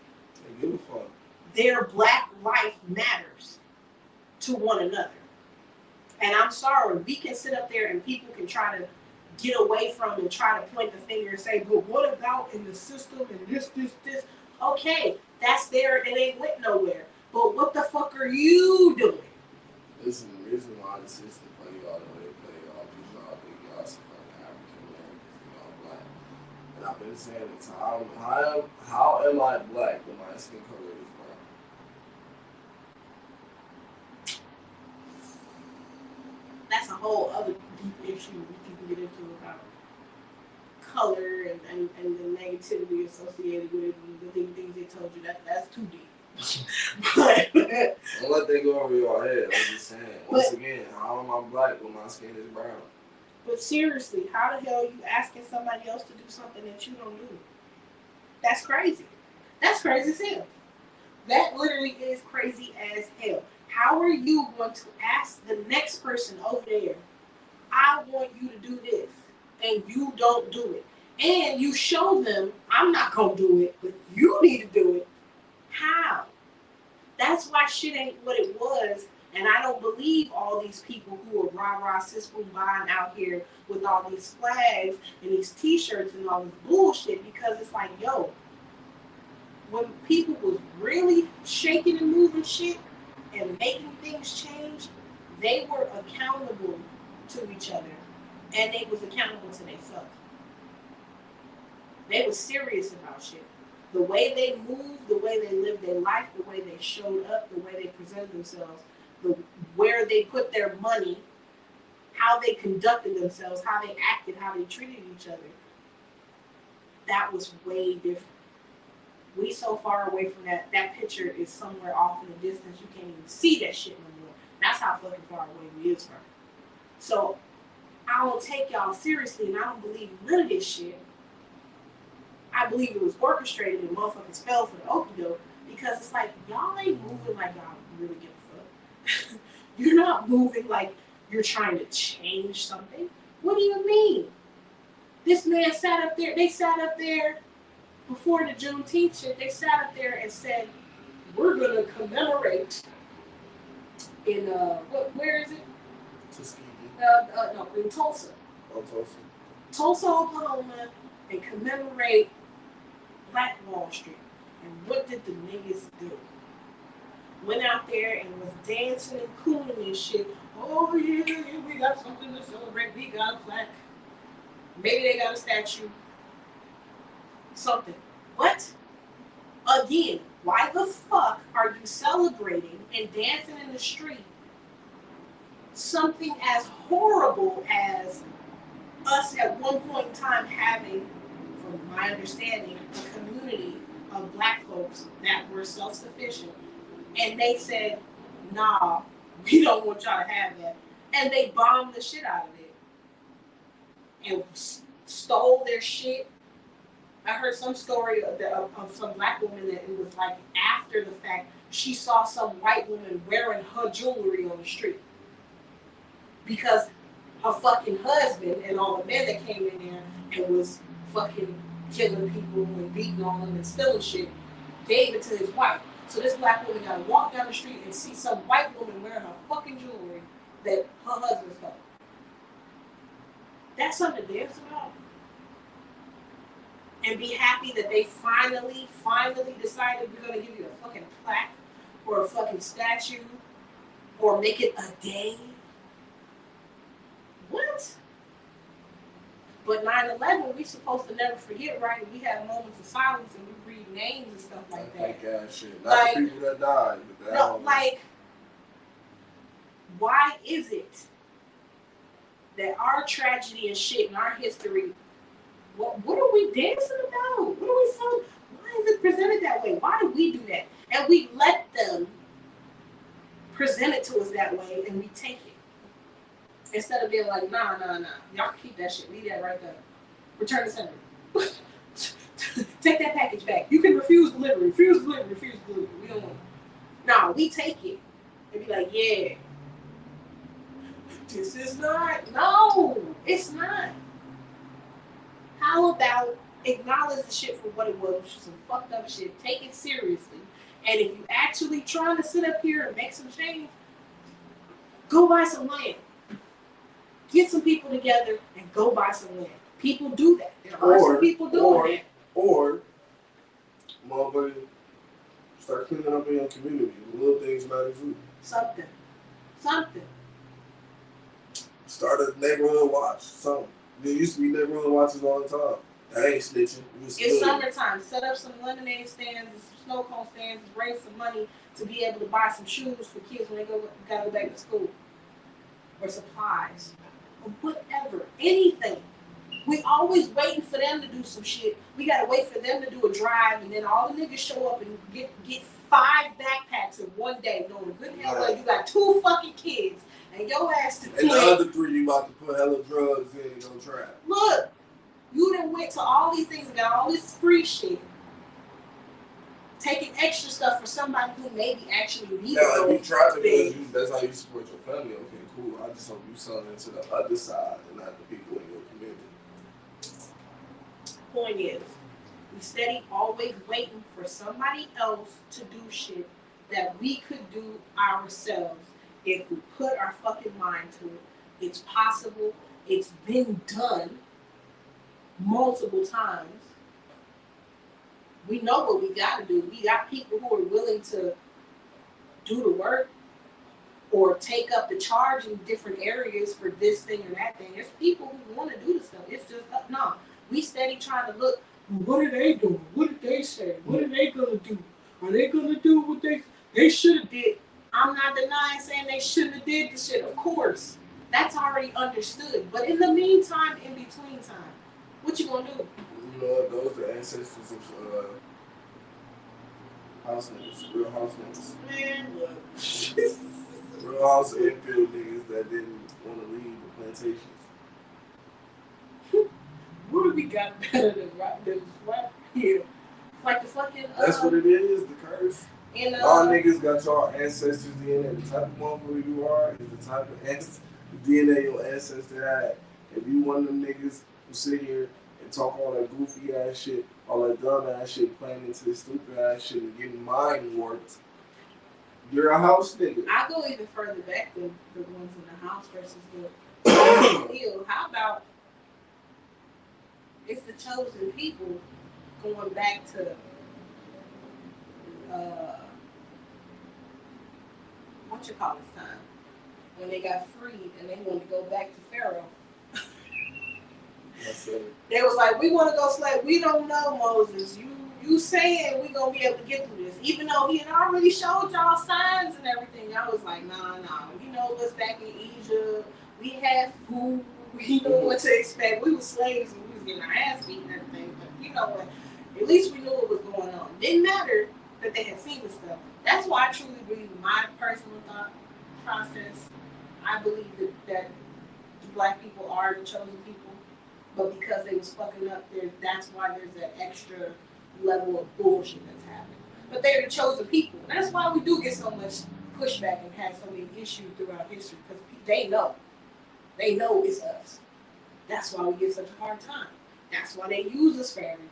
their Black life matters to one another. And I'm sorry, we can sit up there and people can try to get away from and try to point the finger and say, but what about in the system and this? Okay, that's there and it ain't went nowhere. But what the fuck are you doing? Listen, the reason why the system play y'all the way they play y'all because y'all think y'all some fucking African Americans and y'all black. And I've been saying it, how am I black when my skin color is brown? That's a whole other deep issue you can get into about color and the negativity associated with it and the things they told you. That's too deep. But don't let that go over your head. I'm just saying. Once again, how am I black when my skin is brown? But seriously, how the hell are you asking somebody else to do something that you don't do? That's crazy. That's crazy as hell. That literally is crazy as hell. How are you going to ask the next person over there, I want you to do this, and you don't do it? And you show them, I'm not going to do it, but you need to do it. How? That's why shit ain't what it was. And I don't believe all these people who are rah-rah sis boom buying out here with all these flags and these t-shirts and all this bullshit, because it's like, yo, when people was really shaking and moving shit and making things change, they were accountable to each other and they was accountable to themselves. They were serious about shit. The way they moved, the way they lived their life, the way they showed up, the way they presented themselves, where they put their money, how they conducted themselves, how they acted, how they treated each other. That was way different. We so far away from that. That picture is somewhere off in the distance. You can't even see that shit no more. That's how fucking far away we is from it. So I don't take y'all seriously, and I don't believe none of this shit. I believe it was orchestrated and motherfuckers fell for the okie doke, because it's like, y'all ain't moving like y'all really give a fuck. You're not moving like you're trying to change something. What do you mean? This man sat up there, they sat up there before the Juneteenth shit, they sat up there and said, we're gonna commemorate in, where is it? Tuskegee. No, in Tulsa. Oh, Tulsa. Tulsa, Oklahoma, and commemorate Black Wall Street. And what did the niggas do? Went out there and was dancing and cooling and shit. Oh yeah, we got something to celebrate. We got a plaque. Maybe they got a statue. Something. What? Again, why the fuck are you celebrating and dancing in the street something as horrible as us at one point in time having, from my understanding, a community of Black folks that were self-sufficient, and they said, nah, we don't want y'all to have that, and they bombed the shit out of it and stole their shit I heard some story of some black woman that it was like after the fact she saw some white woman wearing her jewelry on the street because her fucking husband and all the men that came in there and was fucking killing people and beating on them and stealing shit gave it to his wife. So this black woman got to walk down the street and see some white woman wearing her fucking jewelry that her husband stole. That's something to dance about. And be happy that they finally decided we're going to give you a fucking plaque or a fucking statue or make it a day. What? But 9/11, we supposed to never forget, right? We have moments of silence and we read names and stuff like that. Fake ass shit. Not like, the people that died. But no, like, why is it that our tragedy and shit and our history, what are we dancing about? What are we so? Why is it presented that way? Why do we do that? And we let them present it to us that way, and we take it instead of being like, nah. Y'all can keep that shit. Leave that right there. Return to sender. Take that package back. You can refuse delivery. Refuse delivery. We don't want it. Nah, we take it and be like, yeah. This is not. No, it's not. How about acknowledge the shit for what it was, which is some fucked up shit. Take it seriously. And if you actually trying to sit up here and make some change, go buy some land. Get some people together and go buy some land. People do that. There are some people doing that. Or, motherfucker, start cleaning up in your community. The little things matter too. Something. Start a neighborhood watch. Something. There used to be neighborhood watches all the time. I ain't snitching. It's summertime. Set up some lemonade stands and some snow cone stands and raise some money to be able to buy some shoes for kids when they gotta go back to school. Or supplies. Or whatever. Anything. We always waiting for them to do some shit. We gotta wait for them to do a drive, and then all the niggas show up and get 5 backpacks in one day, knowing good hell well you got 2 fucking kids and your ass to and the other 3 you about to put hella drugs in and go trap. Look, you done went to all these things and got all this free shit, taking extra stuff for somebody who maybe actually needs it. Yeah, like you try to because that's how you support your family. Okay, cool. I just hope you selling it to the other side and not the people in your community. Point is, we steady always waiting for somebody else to do shit that we could do ourselves if we put our fucking mind to it. It's possible. It's been done multiple times. We know what we got to do. We got people who are willing to do the work or take up the charge in different areas for this thing or that thing. There's people who want to do this stuff. It's just, no. We steady trying to look, what are they doing? What did they say? What are they going to do? Are they going to do what they should have did? I'm not denying saying they shouldn't have did the shit. Of course. That's already understood. But in the meantime, in between time, what you going to do? You know what? Those are ancestors of house niggas. Real house niggas. Man, look. Real house infield niggas that didn't want to leave the plantations. What do we got better than right here? Like the fucking. That's what it is, the curse. And, y'all niggas got y'all ancestors' DNA. The type of motherfucker you are is the type of DNA your ancestor had. If you one of them niggas who sit here and talk all that goofy ass shit, all that dumb ass shit, playing into this stupid ass shit and getting mind warped, you're a house nigga. I go even further back than the ones in the house versus the field. How about it's the chosen people going back to what you call this time when they got freed and they wanted to go back to Pharaoh. They was like, we want to go slave. We don't know, Moses. You saying we gonna be able to get through this, even though he had already showed y'all signs and everything. I was like, nah. We know what's back in Egypt. We had food. We knew what to expect. We were slaves and we was getting our ass beat and everything. But you know what? At least we knew what was going on. Didn't matter that they had seen this stuff. That's why I truly believe my personal thought process. I believe that the black people are the chosen people. but because they was fucking up there, that's why there's that extra level of bullshit that's happening. But they're the chosen people. That's why we do get so much pushback and have so many issues throughout history, because they know. They know it's us. That's why we get such a hard time. That's why they use us for everything.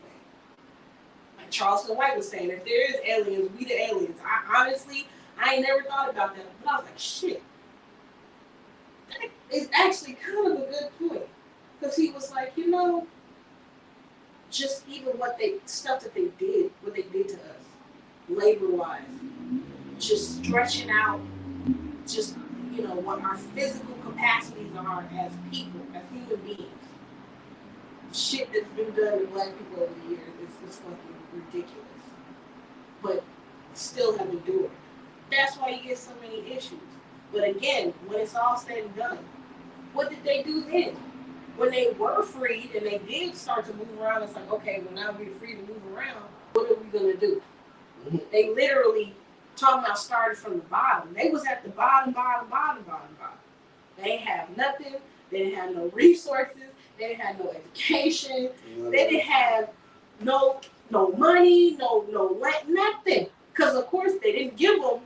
Like Charleston White was saying, if there is aliens, we the aliens. I ain't never thought about that, but I was like, shit. That is actually kind of a good point. Because he was like, just even what they did to us, labor-wise, just stretching out, just, what our physical capacities are as people, as human beings. Shit that's been done to black people over the years is fucking ridiculous. But still have endured. That's why you get so many issues. But again, when it's all said and done, what did they do then? When they were freed and they did start to move around, it's like, okay, well now we're free to move around, what are we going to do? They literally, talking about started from the bottom. They was at the bottom. They didn't have nothing. They didn't have no resources. They didn't have no education. They didn't have no money, nothing. Because, of course, they didn't give them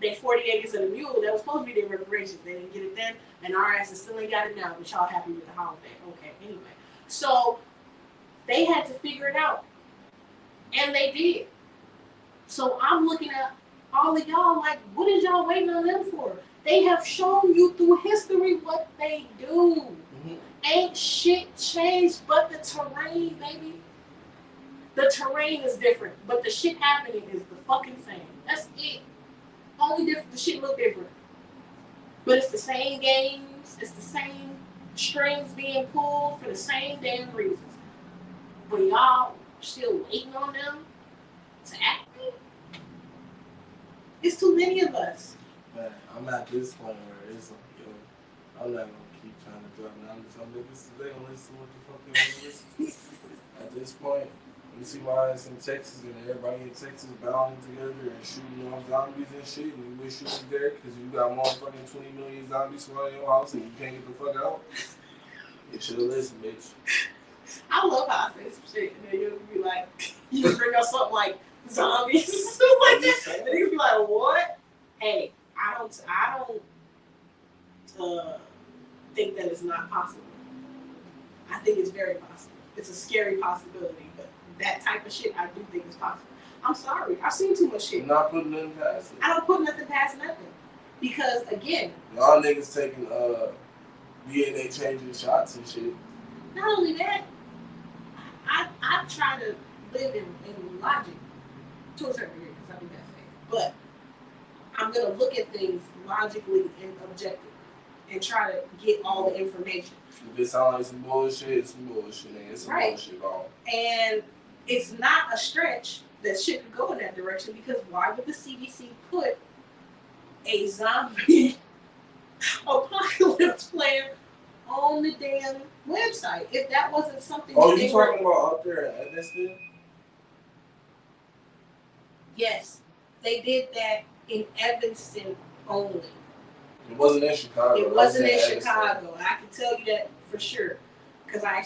their 40 acres and a mule. That was supposed to be their reparations. They didn't get it then, and our asses still ain't got it now, but y'all happy with the holiday. Okay, anyway. So they had to figure it out, and they did. So I'm looking at all of y'all like, what is y'all waiting on them for? They have shown you through history what they do. Mm-hmm. Ain't shit changed but the terrain, baby. The terrain is different, but the shit happening is the fucking same. That's it. Only different, the shit look different. But it's the same games, it's the same strings being pulled for the same damn reasons. But y'all still waiting on them to act? It's too many of us. Man, I'm at this point where it's like, I'm not gonna keep trying to drop numbers on niggas. They don't listen to what the fuck they want to listen to. At this point, you see why it's in Texas and everybody in Texas bowing together and shooting off zombies and shit, and you wish you was there because you got motherfucking 20 million zombies surrounding your house and you can't get the fuck out. You should have listened, bitch. I love how I say some shit and then you'll be like, you bring up something like zombies and stuff like that. And you'll be like, what? Hey, I don't think that it's not possible. I think it's very possible. It's a scary possibility, but that type of shit I do think is possible. I'm sorry, I've seen too much shit. You're not putting nothing past it. I don't put nothing past nothing. Because again, y'all niggas taking DNA changing shots and shit. Not only that, I try to live in logic to a certain degree because I do have faith. But I'm gonna look at things logically and objectively and try to get all the information. If it sounds like some bullshit, it's some bullshit, nigga. It's some bullshit, bro. And it's not a stretch that shit could go in that direction because why would the CDC put a zombie apocalypse plan on the damn website if that wasn't something? Oh, you talking about up there in Evanston? Yes, they did that in Evanston only. It wasn't in Chicago. It wasn't in Chicago. I can tell you that for sure because I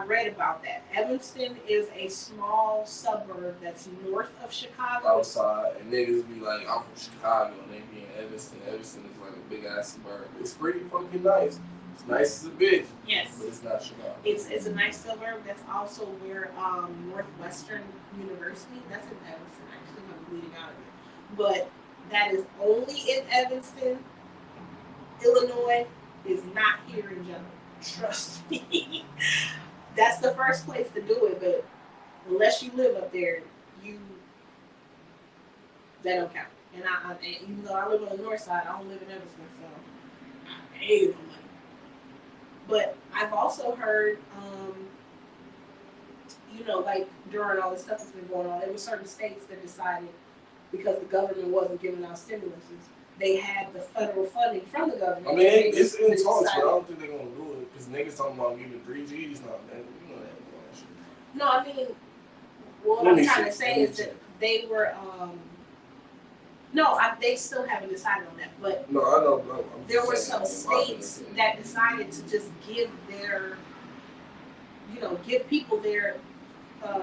read about that. Evanston is a small suburb that's north of Chicago. Outside, and niggas be like, I'm from Chicago, and they be in Evanston. Evanston is like a big ass suburb. It's pretty fucking nice. It's nice as a bitch. Yes. But it's not Chicago. It's a nice suburb. That's also where Northwestern University, that's in Evanston, actually, I'm bleeding out of it. But that is only in Evanston. Illinois is not here in general. Trust me. That's the first place to do it, but unless you live up there, that don't count. And even though I live on the north side, I don't live in Evanston, so I ain't no money. But I've also heard, like during all this stuff that's been going on, there were certain states that decided because the government wasn't giving out stimuluses, they had the federal funding from the government. I mean, it's in talks, but I don't think they're gonna do it because niggas talking about giving 3Gs now. That shit. No, I mean, what I'm trying to say is that they were. They still haven't decided on that, but no, I know. There were some states that decided to just give their give people their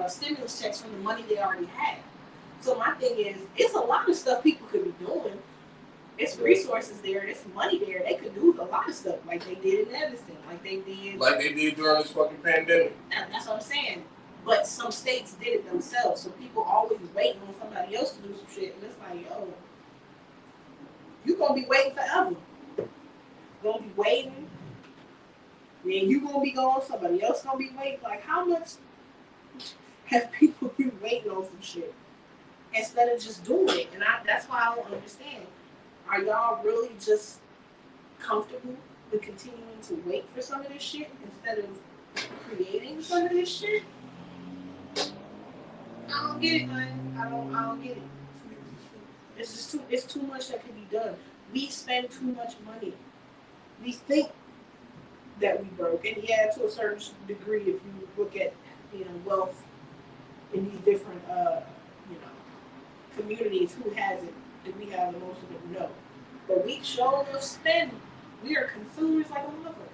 stimulus checks from the money they already had. So my thing is, it's a lot of stuff people could be doing. It's resources there. It's money there. They could do a lot of stuff like they did in Evanston, like they did during this fucking pandemic. That's what I'm saying. But some states did it themselves, so people always waiting on somebody else to do some shit, and it's like, yo, you gonna be waiting forever. Gonna be waiting. Then you gonna be gone. Somebody else gonna be waiting. Like, how much have people been waiting on some shit instead of just doing it? And that's why I don't understand. Are y'all really just comfortable with continuing to wait for some of this shit instead of creating some of this shit? I don't get it, man. I don't get it. It's just too much that can be done. We spend too much money. We think that we broke, and yeah, to a certain degree, if you look at wealth in these different communities, who has it? Did we have the most of it? No. But we show enough spend. We are consumers like a mother.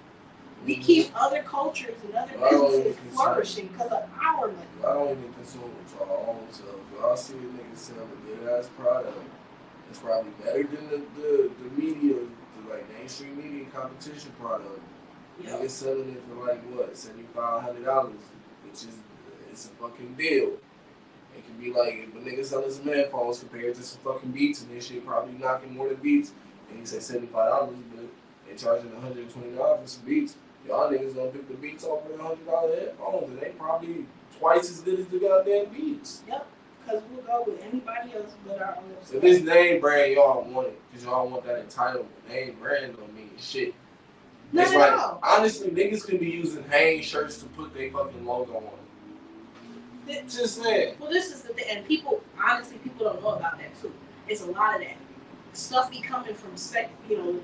We keep other cultures and other businesses flourishing because of our money. I don't even consume with y'all own self. Y'all see a nigga sell a good ass product. It's probably better than the media, the mainstream media competition product. Yep. Niggas selling it for $7,500, which is it's a fucking deal. It can be like if a nigga selling some headphones compared to some fucking beats, and this shit probably knocking more than beats. And he say $75, but they charging $120 for some beats. Y'all niggas gonna pick the beats off for $100 headphones, and they probably twice as good as the goddamn beats. Yep, because we'll go with anybody else but our own. If it's name brand, y'all want it, because y'all want that entitlement. Name brand don't mean shit. Not at all. Honestly, niggas can be using Hanes shirts to put their fucking logo on it. Just saying. Well, this is the thing, and people don't know about that too. It's a lot of that. Stuff be coming from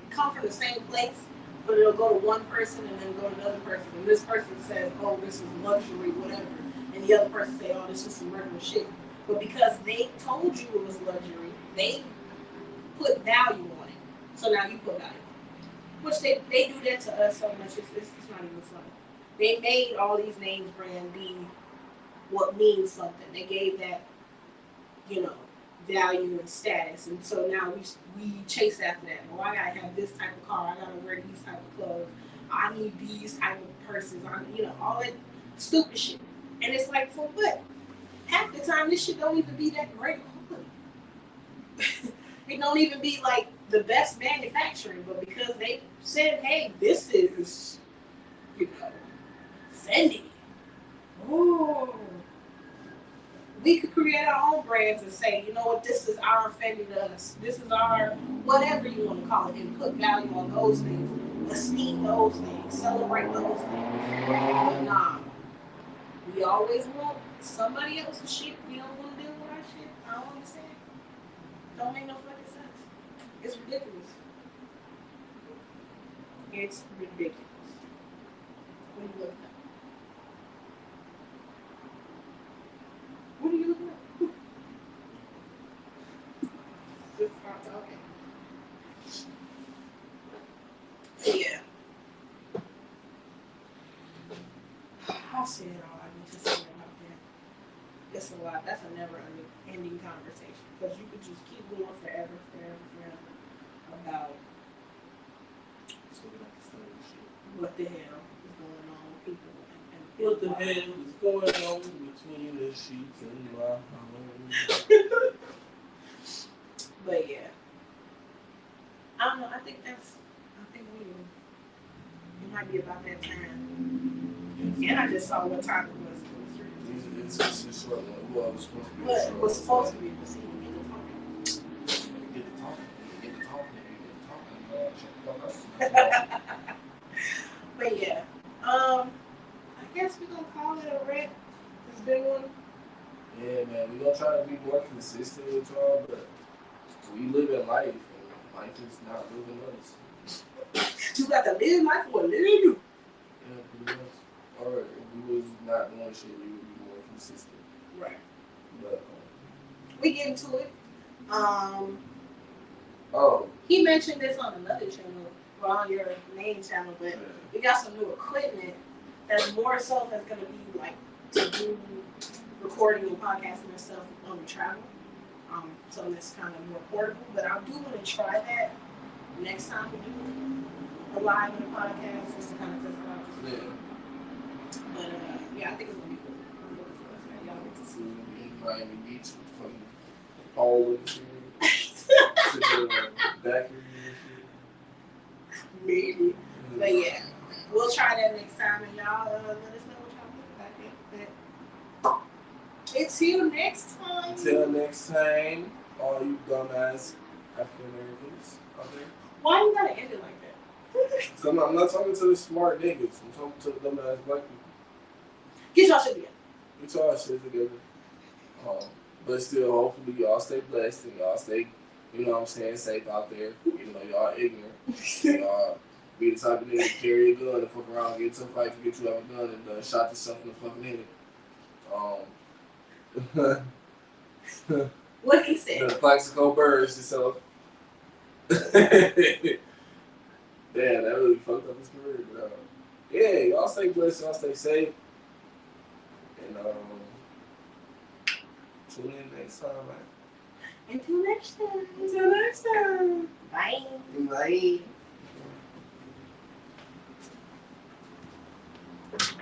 come from the same place, but it'll go to one person and then go to another person. And this person says, oh, this is luxury, whatever. And the other person say, oh, this is some regular shit. But because they told you it was luxury, they put value on it. So now you put value on it. Which they do that to us so much, it's not even funny. They made all these names brand be what means something. They gave that, value and status, and so now we chase after that. Oh, I gotta have this type of car. I gotta wear these type of clothes. I need these type of purses. All that stupid shit. And it's like, for what? Half the time, this shit don't even be that great quality. It don't even be like the best manufacturing, but because they said, hey, this is, Fendi. Oh. We could create our own brands and say, you know what, this is our Fendi to us. This is our, whatever you want to call it, and put value on those things. Esteem those things. Celebrate those things. But nah. We always want somebody else's shit. We don't want to deal with our shit. I don't understand. Don't make no fucking sense. It's ridiculous. It's ridiculous. What are you looking at? What are you looking at? Just start talking. Yeah. I'll say it all I need to say about that. It's a lot. That's a never-ending conversation because you could just keep going forever about what the hell is going on with people. What the hell is going on between the sheets and my home? But yeah, I don't know. I think it might be about that time. And I just saw what time it was. It's a short one. Well, it was supposed to be. What was supposed to be? Get the talking. But yeah, I guess we're gonna call it a wrap. It's been one. Yeah, man, we're gonna try to be more consistent with y'all, but we live in life, and life is not living us. You got to live life or live you. Yeah, pretty much. Or if we was not doing shit, we would be more consistent. Right. But we get into it. Oh. He mentioned this on another channel, or on your main channel, but we got some new equipment That's more so that's gonna be like to do recording and podcasting and stuff on the travel. Something that's kind of more portable. But I do want to try that next time we do a live on the podcast just to kind of test it out. Yeah. But yeah, I think it's gonna be cool. I'm looking forward to that. Y'all get to see in Miami Beach with fucking Paul and shit. Daiquiri and shit. maybe. But yeah, we'll try that next time, and y'all let us know what y'all think about it. But until next time. Until next time, all you dumbass African Americans out there. Why you gotta end it like that? So I'm not talking to the smart niggas. I'm talking to the dumbass black people. Get y'all shit together. Get y'all shit together. But still, hopefully y'all stay blessed and y'all stay, you know what I'm saying, safe out there. Even though y'all ignorant. Y'all be the type of nigga to carry a gun and fuck around, get into a fight, forget you have a gun and shot yourself in the fucking head. What he said. The Plaxico birds yourself. Damn, that really fucked up his career. But, yeah, y'all stay blessed, y'all stay safe. And tune in next time, man. Until next time. Until next time. Bye. Bye.